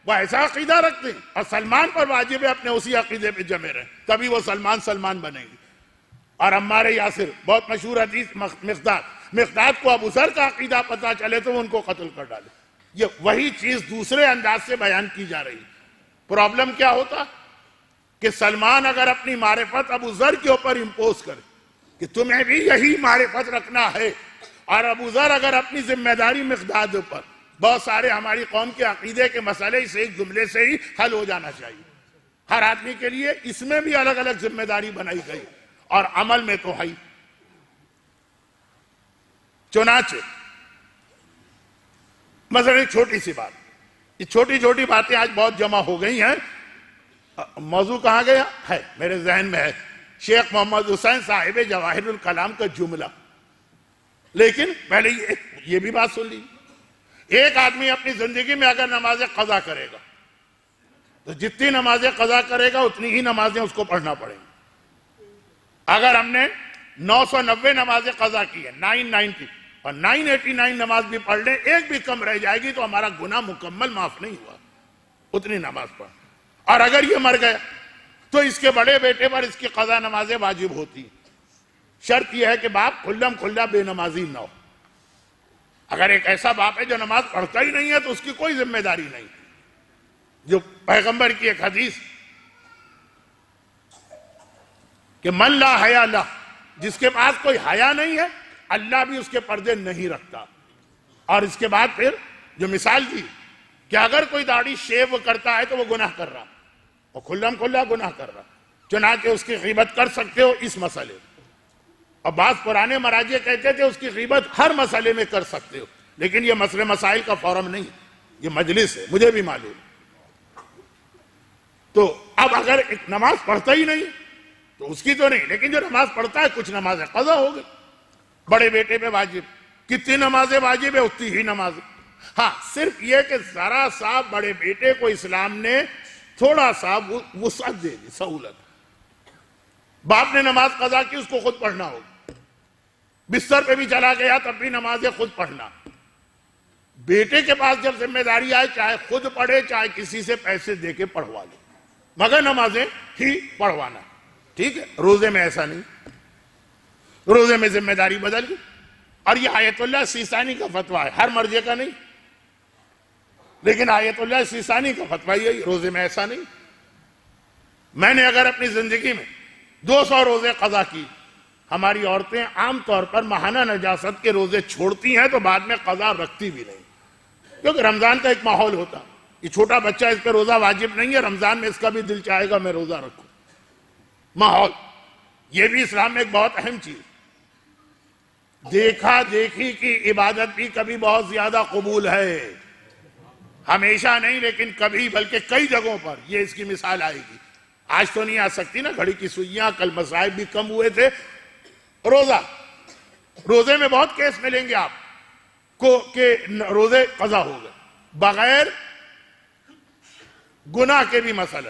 وہ ایسا عقیدہ رکھتے ہیں، اور سلمان پر واجب ہے اپنے اسی عقیدے پہ جمے رہیں، تبھی وہ سلمان بنیں گے. اور عمار یاسر، بہت مشہور حدیث، مقداد کو ابو ذر کا عقیدہ پتا چلے تو وہ ان کو قتل کر ڈالے. یہ وہی چیز دوسرے انداز سے بیان کی جا رہی ہے. پرابلم کیا ہوتا کہ سلمان اگر اپنی معرفت ابو ذر کے اوپر امپوز کرے کہ تمہیں بھی یہی معرفت رکھنا ہے، اور ابو ذر اگر اپنی ذمہ داری مقداد پر، بہت سارے ہماری قوم کے عقیدے کے مسئلے سے ایک جملے سے ہی حل ہو جانا چاہیے. ہر آدمی کے لیے اس میں بھی الگ الگ ذمہ داری بنائی گئی، اور عمل میں تو ہے. چنانچہ مثلا ایک چھوٹی سی بات، یہ چھوٹی چھوٹی باتیں آج بہت جمع ہو گئی ہیں. موضوع کہاں گیا ہے؟ میرے ذہن میں ہے شیخ محمد حسین صاحب جواہر الکلام کا جملہ. لیکن پہلے یہ بھی بات سن لی، ایک آدمی اپنی زندگی میں اگر نماز قضا کرے گا تو جتنی نمازیں قضا کرے گا اتنی ہی نمازیں اس کو پڑھنا پڑیں گی. اگر ہم نے 990 نمازیں قضا کی ہے، 990، اور 989 نماز بھی پڑھ لیں، ایک بھی کم رہ جائے گی تو ہمارا گناہ مکمل معاف نہیں ہوا، اتنی نماز پڑھ. اور اگر یہ مر گیا تو اس کے بڑے بیٹے پر اس کی قضا نمازیں واجب ہوتی. شرط یہ ہے کہ باپ کھلم کھلا بے نمازی نہ ہو. اگر ایک ایسا باپ ہے جو نماز پڑھتا ہی نہیں ہے تو اس کی کوئی ذمہ داری نہیں. جو پیغمبر کی ایک حدیث کہ من لا حیا لہ، جس کے پاس کوئی حیا نہیں ہے اللہ بھی اس کے پردے نہیں رکھتا. اور اس کے بعد پھر جو مثال دی کہ اگر کوئی داڑھی شیو کرتا ہے تو وہ گناہ کر رہا، اور کھلم کھلا گناہ کر رہا، چنانچہ اس کی غیبت کر سکتے ہو اس مسئلے. اور بعض پرانے مراجع کہتے تھے اس کی غیبت ہر مسئلے میں کر سکتے ہو، لیکن یہ مسئلے مسائل کا فورم نہیں، یہ مجلس ہے، مجھے بھی معلوم. تو اب اگر ایک نماز پڑھتا ہی نہیں تو اس کی تو نہیں، لیکن جو نماز پڑھتا ہے کچھ نمازیں قضا ہو گئی. بڑے بیٹے پہ واجب، کتنی نمازیں واجب ہے اتنی ہی نمازیں. ہاں صرف یہ کہ ذرا سا بڑے بیٹے کو اسلام نے تھوڑا سا وسعت دے دی، سہولت. باپ نے نماز قضا کی، اس کو خود پڑھنا ہوگا. بستر پہ بھی چلا گیا تب بھی نمازیں خود پڑھنا. بیٹے کے پاس جب ذمہ داری آئے چاہے خود پڑھے چاہے کسی سے پیسے دے کے پڑھوا لے، مگر نمازیں ہی پڑھوانا. ٹھیک ہے، روزے میں ایسا نہیں، روزے میں ذمہ داری بدل گئی. اور یہ آیت اللہ سیستانی کا فتویٰ ہے، ہر مرجع کا نہیں، لیکن آیت اللہ سیستانی کا فتویٰ یہی، روزے میں ایسا نہیں. میں نے اگر اپنی زندگی میں 200 روزے قضا کی، ہماری عورتیں عام طور پر ماہانہ نجاست کے روزے چھوڑتی ہیں تو بعد میں قضا رکھتی بھی نہیں، کیونکہ رمضان کا ایک ماحول ہوتا. یہ چھوٹا بچہ، اس پہ روزہ واجب نہیں ہے، رمضان میں اس کا بھی دل چاہے گا میں روزہ رکھوں. ماحول یہ بھی اسلام میں ایک بہت اہم چیز. دیکھا دیکھی کی عبادت بھی کبھی بہت زیادہ قبول ہے، ہمیشہ نہیں لیکن کبھی، بلکہ کئی جگہوں پر. یہ اس کی مثال آئے گی. آج تو نہیں آ سکتی نا، گھڑی کی سوئیاں، کل مصائب بھی کم ہوئے تھے. روزے میں بہت کیس ملیں گے آپ کو کہ روزے قضا ہو گئے بغیر گناہ کے بھی مسئلہ.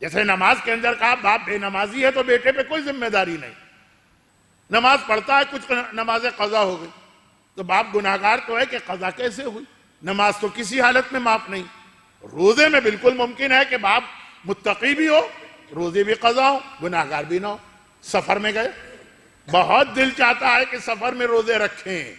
جیسے نماز کے اندر کہا باپ بے نمازی ہے تو بیٹے پہ کوئی ذمہ داری نہیں. نماز پڑھتا ہے، کچھ نمازیں قضا ہو گئی تو باپ گناہگار تو ہے کہ قضا کیسے ہوئی؟ نماز تو کسی حالت میں معاف نہیں. روزے میں بالکل ممکن ہے کہ باپ متقی بھی ہو، روزے بھی قضا ہو، گناہگار بھی نہ ہو. سفر میں گئے بہت دل چاہتا ہے کہ سفر میں روزے رکھیں،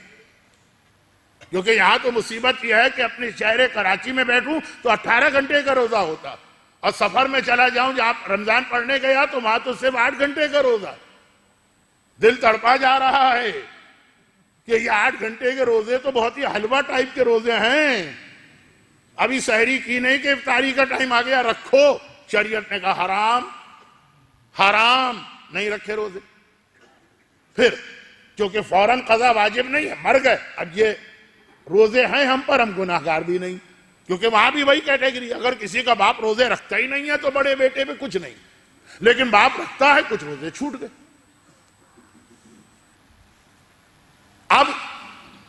کیونکہ یہاں تو مصیبت یہ ہے کہ اپنے شہر کراچی میں بیٹھوں تو 18 گھنٹے کا روزہ ہوتا، اور سفر میں چلا جاؤں جہاں رمضان پڑھنے گیا تو وہاں تو صرف 8 گھنٹے کا روزہ۔ دل تڑپا جا رہا ہے کہ یہ 8 گھنٹے کے روزے تو بہت ہی حلوہ ٹائپ کے روزے ہیں، ابھی سحری کی نہیں کہ افطاری کا ٹائم آ گیا رکھو۔ شریعت نے کہا حرام، حرام، نہیں رکھے روزے۔ پھر کیونکہ فوراً قضا واجب نہیں ہے، مر گئے، اب یہ روزے ہیں ہم پر، ہم گناہ گار بھی نہیں، کیونکہ وہاں بھی وہی کیٹیگری، اگر کسی کا باپ روزے رکھتا ہی نہیں ہے تو بڑے بیٹے پہ کچھ نہیں، لیکن باپ رکھتا ہے، کچھ روزے چھوٹ گئے۔ اب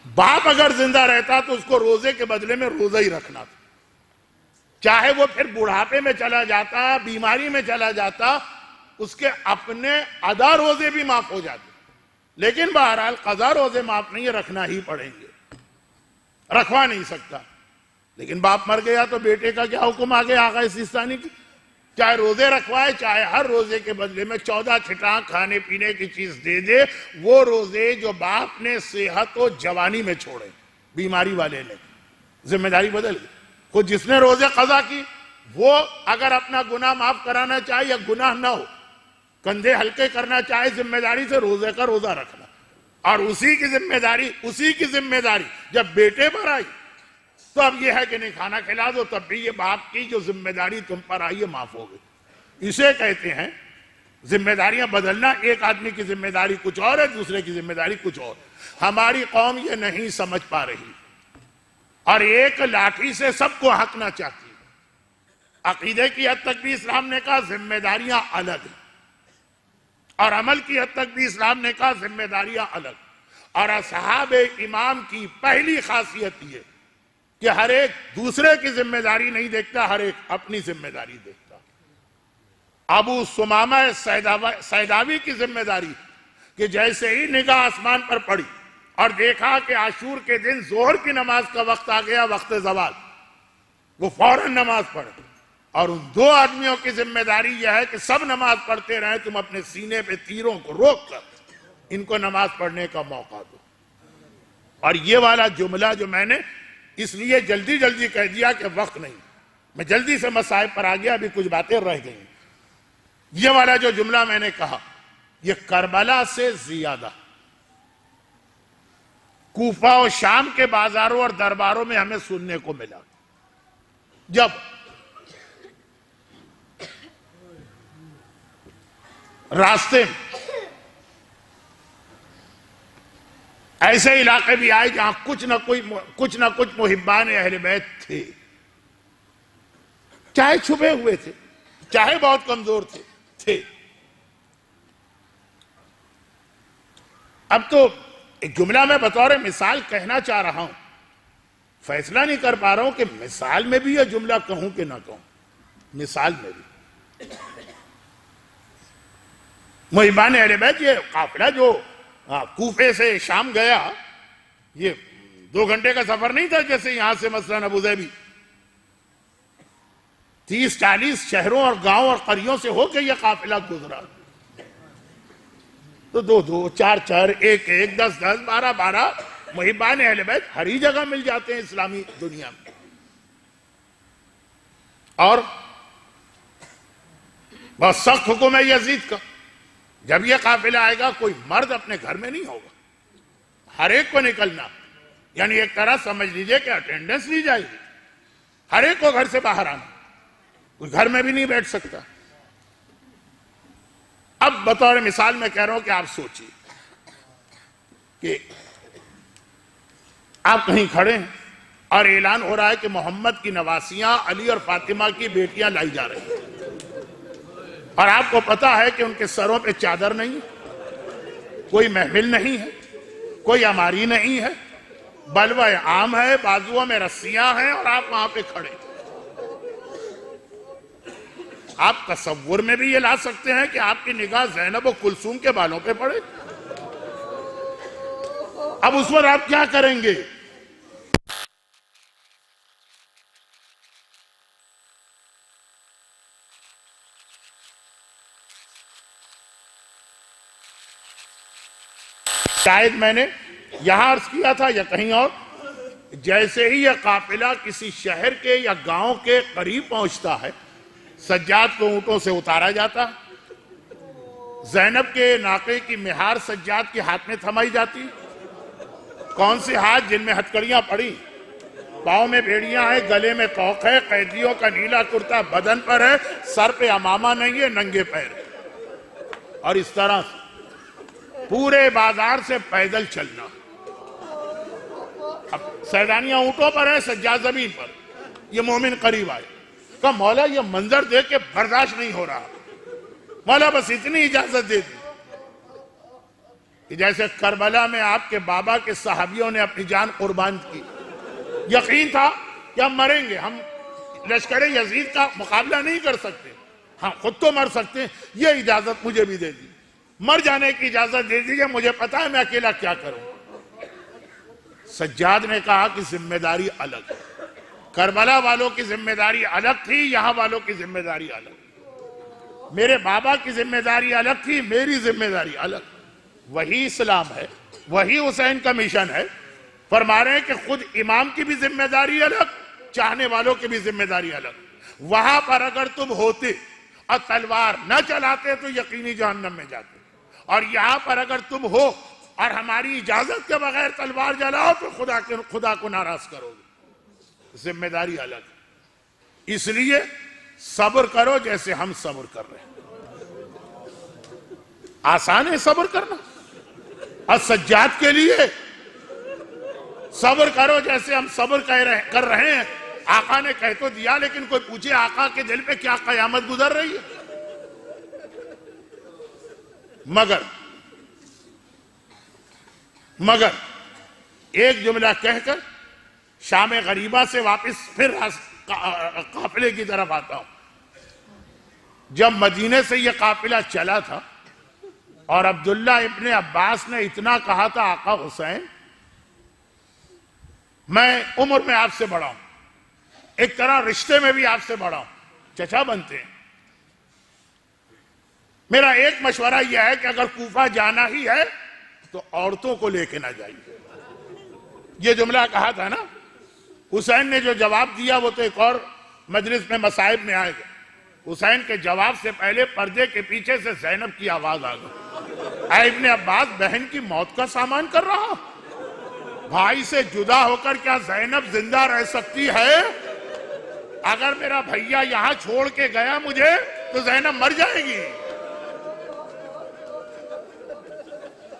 باپ اگر زندہ رہتا تو اس کو روزے کے بدلے میں روزہ ہی رکھنا تھا، چاہے وہ پھر بڑھاپے میں چلا جاتا، بیماری میں چلا جاتا، اس کے اپنے ادا روزے بھی معاف ہو جاتے، لیکن بہرحال قضا روزے معاف نہیں، رکھنا ہی پڑیں گے، رکھوا نہیں سکتا۔ لیکن باپ مر گیا تو بیٹے کا کیا حکم آ گیا آغا سیستانی کی؟ چاہے روزے رکھوائے، چاہے ہر روزے کے بدلے میں 14 چھٹاں کھانے پینے کی چیز دے دے، وہ روزے جو باپ نے صحت و جوانی میں چھوڑے، بیماری والے نے، ذمہ داری بدل گئی۔ خود جس نے روزے قضا کی وہ اگر اپنا گناہ معاف کرانا چاہے یا گناہ نہ ہو، کندھے ہلکے کرنا چاہے ذمہ داری سے روزے کا روزہ رکھنا، اور اسی کی ذمہ داری جب بیٹے پر آئی تو اب یہ ہے کہ نہیں کھانا کھلا دو، تب بھی یہ باپ کی جو ذمہ داری تم پر آئی ہے معاف ہو گئی۔ اسے کہتے ہیں ذمہ داریاں بدلنا، ایک آدمی کی ذمہ داری کچھ اور ہے، دوسرے کی ذمہ داری کچھ اور۔ ہماری قوم یہ نہیں سمجھ پا رہی، اور ایک لاٹھی سے سب کو ہنکنا چاہتی ہے۔ عقیدے کی حد تک بھی اسلام نے کہا ذمہ داریاں الگ ہیں، اور عمل کی حد تک بھی اسلام نے کہا ذمہ داریاں الگ۔ اور اصحاب امام کی پہلی خاصیت یہ کہ ہر ایک دوسرے کی ذمہ داری نہیں دیکھتا، ہر ایک اپنی ذمہ داری دیکھتا۔ ابو ثمامہ سیداوی کی ذمہ داری کہ جیسے ہی نگاہ آسمان پر پڑی اور دیکھا کہ عاشور کے دن ظہر کی نماز کا وقت آ گیا، وقت زوال، وہ فوراً نماز پڑھے۔ اور ان 2 آدمیوں کی ذمہ داری یہ ہے کہ سب نماز پڑھتے رہیں، تم اپنے سینے پہ تیروں کو روک کر ان کو نماز پڑھنے کا موقع دو۔ اور یہ والا جملہ جو میں نے اس لیے جلدی کہہ دیا کہ وقت نہیں، میں جلدی سے مصائب پر آ گیا، ابھی کچھ باتیں رہ گئیں۔ یہ والا جو جملہ میں نے کہا یہ کربلا سے زیادہ کوفہ و شام کے بازاروں اور درباروں میں ہمیں سننے کو ملا، جب راستے میں ایسے علاقے بھی آئے جہاں کچھ نہ کچھ محبان اہل بیت تھے، چاہے چھپے ہوئے تھے، چاہے بہت کمزور تھے۔ اب تو ایک جملہ میں بطور مثال کہنا چاہ رہا ہوں، فیصلہ نہیں کر پا رہا ہوں کہ مثال میں بھی یہ جملہ کہوں کہ نہ کہوں۔ مثال میں بھی محبان اہل بیت، یہ قافلہ جو کوفے سے شام گیا، یہ 2 گھنٹے کا سفر نہیں تھا جیسے یہاں سے مثلا ابوظہبی، 30-40 شہروں اور گاؤں اور قریوں سے ہو کے یہ قافلہ گزرا، تو 2-2 4-4 1-1 10-10 12-12 محبان اہل بیت ہر ہی جگہ مل جاتے ہیں اسلامی دنیا میں۔ اور بہت سخت حکم ہے یزید کا، جب یہ قافلہ آئے گا کوئی مرد اپنے گھر میں نہیں ہوگا، ہر ایک کو نکلنا، یعنی ایک طرح سمجھ لیجئے کہ اٹینڈنس لی جائے گی، ہر ایک کو گھر سے باہر آنا، کوئی گھر میں بھی نہیں بیٹھ سکتا۔ اب بطور مثال میں کہہ رہا ہوں کہ آپ سوچئے کہ آپ کہیں کھڑے ہیں اور اعلان ہو رہا ہے کہ محمد کی نواسیاں علی اور فاطمہ کی بیٹیاں لائی جا رہی ہیں، اور آپ کو پتا ہے کہ ان کے سروں پہ چادر نہیں، کوئی محمل نہیں ہے، کوئی اماری نہیں ہے، بلوہ عام ہے، بازوؤں میں رسیاں ہیں، اور آپ وہاں پہ کھڑے۔ آپ تصور میں بھی یہ لا سکتے ہیں کہ آپ کی نگاہ زینب و کلثوم کے بالوں پہ پڑے؟ اب اس پر آپ کیا کریں گے؟ شاید میں نے یہاں عرض کیا تھا یا کہیں اور، جیسے ہی یہ قافلہ کسی شہر کے یا گاؤں کے قریب پہنچتا ہے، سجاد کو اونٹوں سے اتارا جاتا، زینب کے ناقے کی مہار سجاد کے ہاتھ میں تھمائی جاتی، کون سے ہاتھ جن میں ہتکڑیاں پڑی، پاؤں میں بھیڑیاں ہیں، گلے میں توق ہے، قیدیوں کا نیلا کرتا بدن پر ہے، سر پہ امامہ نہیں ہے، ننگے پیر، اور اس طرح پورے بازار سے پیدل چلنا۔ اب سیدانیاں اونٹوں پر ہیں، سجاد زمین پر، یہ مومن قریب آئے، کہا مولا یہ منظر دیکھ کے برداشت نہیں ہو رہا، مولا بس اتنی اجازت دے دی کہ جیسے کربلا میں آپ کے بابا کے صحابیوں نے اپنی جان قربان کی، یقین تھا کہ ہم مریں گے، ہم لشکر یزید کا مقابلہ نہیں کر سکتے، ہم خود تو مر سکتے ہیں، یہ اجازت مجھے بھی دے دی، مر جانے کی اجازت دے دیجئے، مجھے پتا ہے میں اکیلا کیا کروں۔ سجاد نے کہا کہ ذمہ داری الگ، کربلا والوں کی ذمہ داری الگ تھی، یہاں والوں کی ذمہ داری الگ، میرے بابا کی ذمہ داری الگ تھی، میری ذمہ داری الگ، وہی اسلام ہے، وہی حسین کا مشن ہے۔ فرما رہے ہیں کہ خود امام کی بھی ذمہ داری الگ، چاہنے والوں کی بھی ذمہ داری الگ، وہاں پر اگر تم ہوتے اور تلوار نہ چلاتے تو یقینی جہنم میں جاتے، اور یہاں پر اگر تم ہو اور ہماری اجازت کے بغیر تلوار جلاؤ تو خدا کو ناراض کرو گے، ذمہ داری الگ، اس لیے صبر کرو جیسے ہم صبر کر رہے ہیں۔ آسان ہے صبر کرنا، اور سجاد کے لیے صبر کرو جیسے ہم صبر کر رہے ہیں۔ آقا نے کہہ تو دیا، لیکن کوئی پوچھے آقا کے دل پہ کیا قیامت گزر رہی ہے؟ مگر ایک جملہ کہہ کر شام غریبہ سے واپس پھر قافلے کی طرف آتا ہوں۔ جب مدینے سے یہ قافلہ چلا تھا اور عبداللہ ابن عباس نے اتنا کہا تھا، آقا حسین میں عمر میں آپ سے بڑا ہوں، ایک طرح رشتے میں بھی آپ سے بڑا ہوں، چچا بنتے ہیں، میرا ایک مشورہ یہ ہے کہ اگر کوفہ جانا ہی ہے تو عورتوں کو لے کے نہ جائیے۔ یہ جملہ کہا تھا نا، حسین نے جو جواب دیا وہ تو ایک اور مجلس میں مصائب میں آئے گا۔ حسین کے جواب سے پہلے پردے کے پیچھے سے زینب کی آواز آ گئی، اے ابن عباس، بہن کی موت کا سامان کر رہا، بھائی سے جدا ہو کر کیا زینب زندہ رہ سکتی ہے؟ اگر میرا بھیا یہاں چھوڑ کے گیا مجھے تو زینب مر جائے گی۔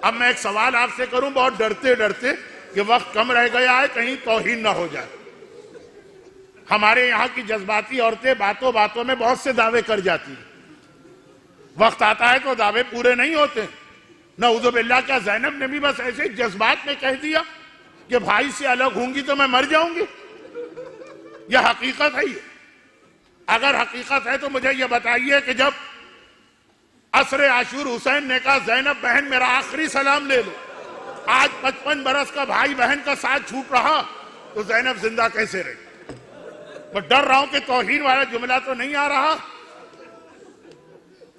اب میں ایک سوال آپ سے کروں، بہت ڈرتے ڈرتے کہ وقت کم رہ گیا ہے، کہیں توہین نہ ہو جائے۔ ہمارے یہاں کی جذباتی عورتیں باتوں باتوں میں بہت سے دعوے کر جاتی ہیں، وقت آتا ہے تو دعوے پورے نہیں ہوتے۔ نعوذ باللہ، کیا زینب نے بھی بس ایسے جذبات میں کہہ دیا کہ بھائی سے الگ ہوں گی تو میں مر جاؤں گی؟ یہ حقیقت ہے؟ یہ اگر حقیقت ہے تو مجھے یہ بتائیے کہ جب عصر عاشور حسین نے کہا زینب بہن میرا آخری سلام لے لو، آج 55 برس کا بھائی بہن کا ساتھ چھوٹ رہا تو زینب زندہ کیسے رہی؟ میں ڈر رہا ہوں کہ توہین والا جملہ تو نہیں آ رہا۔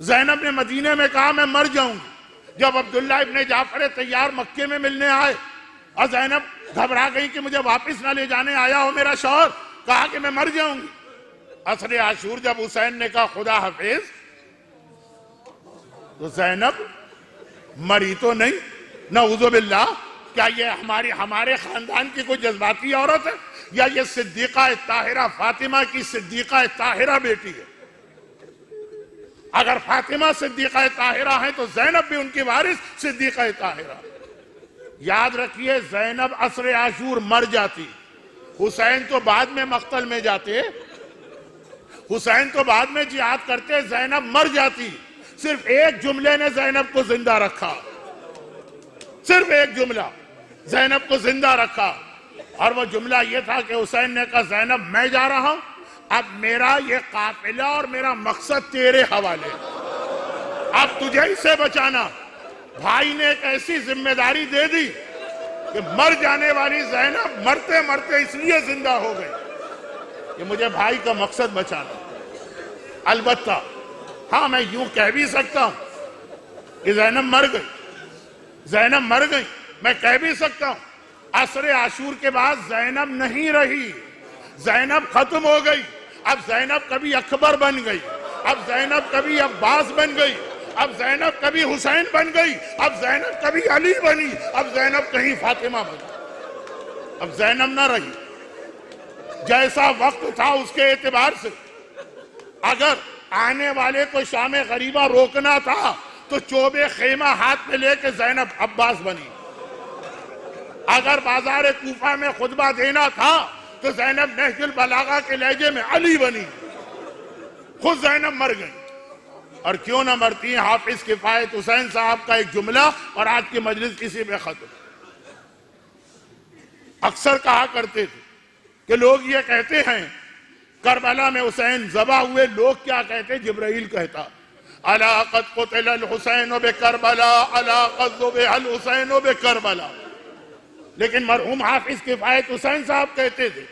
زینب نے مدینے میں کہا میں مر جاؤں گی۔ جب عبداللہ ابن جعفر طیار مکے میں ملنے آئے اور زینب گھبرا گئی کہ مجھے واپس نہ لے جانے آیا ہو میرا شوہر، کہا کہ میں مر جاؤں گی۔ عصر عاشور جب حسین نے کہا خدا حافظ، تو زینب مری تو نہیں؟ نعوذ باللہ، کیا یہ ہمارے خاندان کی کوئی جذباتی عورت ہے، یا یہ صدیقہ طاہرہ فاطمہ کی صدیقہ طاہرہ بیٹی ہے؟ اگر فاطمہ صدیقہ طاہرہ ہیں تو زینب بھی ان کی وارث صدیقہ طاہرہ۔ یاد رکھیے، زینب عصر عاشور مر جاتی، حسین تو بعد میں مقتل میں جاتے، حسین تو بعد میں جہاد کرتے، زینب مر جاتی۔ صرف ایک جملے نے زینب کو زندہ رکھا، صرف ایک جملہ زینب کو زندہ رکھا، اور وہ جملہ یہ تھا کہ حسین نے کہا زینب میں جا رہا ہوں، اب میرا یہ قافلہ اور میرا مقصد تیرے حوالے، اب تجھے ہی سے بچانا۔ بھائی نے ایک ایسی ذمہ داری دے دی کہ مر جانے والی زینب مرتے مرتے اس لیے زندہ ہو گئی کہ مجھے بھائی کا مقصد بچانا۔ البتہ ہاں، میں یوں کہہ بھی سکتا ہوں کہ زینب مر گئی، زینب مر گئی، میں کہہ بھی سکتا ہوں عصر عاشور کے بعد زینب نہیں رہی، زینب ختم ہو گئی۔ اب زینب کبھی اکبر بن گئی، اب زینب کبھی عباس بن گئی، اب زینب کبھی حسین بن گئی، اب زینب کبھی علی بنی، اب زینب کہیں فاطمہ بنی، اب زینب نہ رہی۔ جیسا وقت تھا اس کے اعتبار سے اگر آنے والے کو شام غریبہ روکنا تھا تو چوبے خیمہ ہاتھ میں لے کے زینب عباس بنی، اگر بازار کوفہ میں خطبہ دینا تھا تو زینب نہج البلاغہ کے لہجے میں علی بنی، خود زینب مر گئی۔ اور کیوں نہ مرتی ہیں؟ حافظ کفایت حسین صاحب کا ایک جملہ اور آج کی مجلس کسی پہ ختم۔ اکثر کہا کرتے تھے کہ لوگ یہ کہتے ہیں کربلا میں حسین ذبح ہوئے، لوگ کیا کہتے؟ جبرائیل کہتا الا قد قتل الحسین بکربلا الا قد ذبح الحسین بکربلا۔ لیکن مرحوم حافظ کفایت حسین صاحب کہتے تھے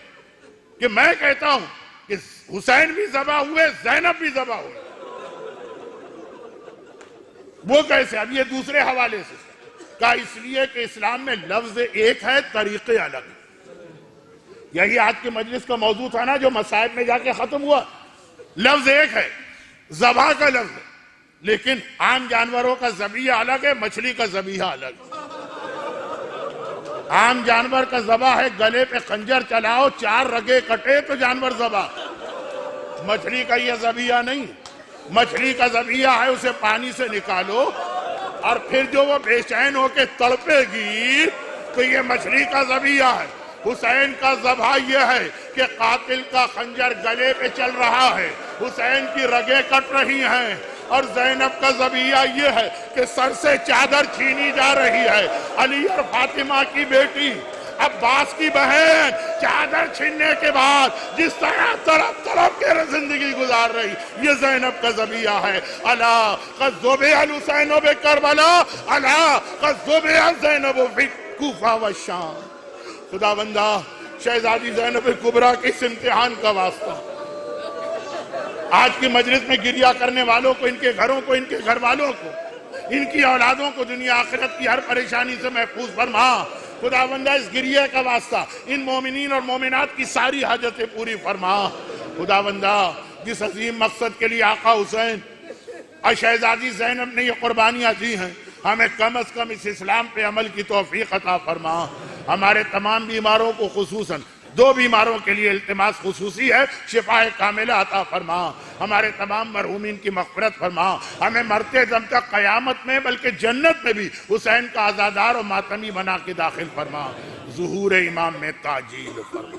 کہ میں کہتا ہوں کہ حسین بھی ذبح ہوئے، زینب بھی ذبح ہوئے۔ وہ کیسے؟ اب یہ دوسرے حوالے سے کہا اس لیے کہ اسلام میں لفظ ایک ہے، طریقے الگ ہیں۔ یہی آج کی مجلس کا موضوع تھا نا جو مصائب میں جا کے ختم ہوا۔ لفظ ایک ہے، ذبح کا لفظ ہے، لیکن عام جانوروں کا ذبیحہ الگ ہے، مچھلی کا ذبیحہ الگ ہے۔ عام جانور کا ذبح ہے گلے پہ خنجر چلاؤ، 4 رگے کٹے تو جانور ذبح۔ مچھلی کا یہ ذبیحہ نہیں، مچھلی کا ذبیحہ ہے اسے پانی سے نکالو اور پھر جو وہ بے چین ہو کے تڑپے گی تو یہ مچھلی کا ذبیحہ ہے۔ حسین کا ذبح یہ ہے کہ قاتل کا خنجر گلے پہ چل رہا ہے، حسین کی رگیں کٹ رہی ہیں، اور زینب کا ذبیحہ یہ ہے کہ سر سے چادر چھینی جا رہی ہے۔ علی اور فاطمہ کی بیٹی، عباس کی بہن چادر چھیننے کے بعد جس طرح تڑپ تڑپ کے زندگی گزار رہی، یہ زینب کا ذبیحہ ہے۔ الا قد ذبح الحسین بکربلا الا قد ذبح زینب فی کوفہ والشام۔ خدا بندہ شہزادی زینب کبریٰ کے اس امتحان کا واسطہ آج کی مجلس میں گریہ کرنے والوں کو، ان کے گھروں کو، ان کے گھر والوں کو، ان کی اولادوں کو دنیا آخرت کی ہر پریشانی سے محفوظ فرما۔ خدا بندہ اس گریہ کا واسطہ ان مومنین اور مومنات کی ساری حاجتیں پوری فرما۔ خدا بندہ جس عظیم مقصد کے لیے آقا حسین اور شہزادی زینب نے یہ قربانیاں دی ہیں، ہمیں کم از کم اس اسلام پہ عمل کی توفیق عطا فرما۔ ہمارے تمام بیماروں کو، خصوصاً 2 بیماروں کے لیے التماس خصوصی ہے، شفاء کاملہ عطا فرما۔ ہمارے تمام مرحومین کی مغفرت فرما۔ ہمیں مرتے دم تک قیامت میں بلکہ جنت میں بھی حسین کا عزادار و ماتمی بنا کے داخل فرما۔ ظہور امام میں تعجیل فرما۔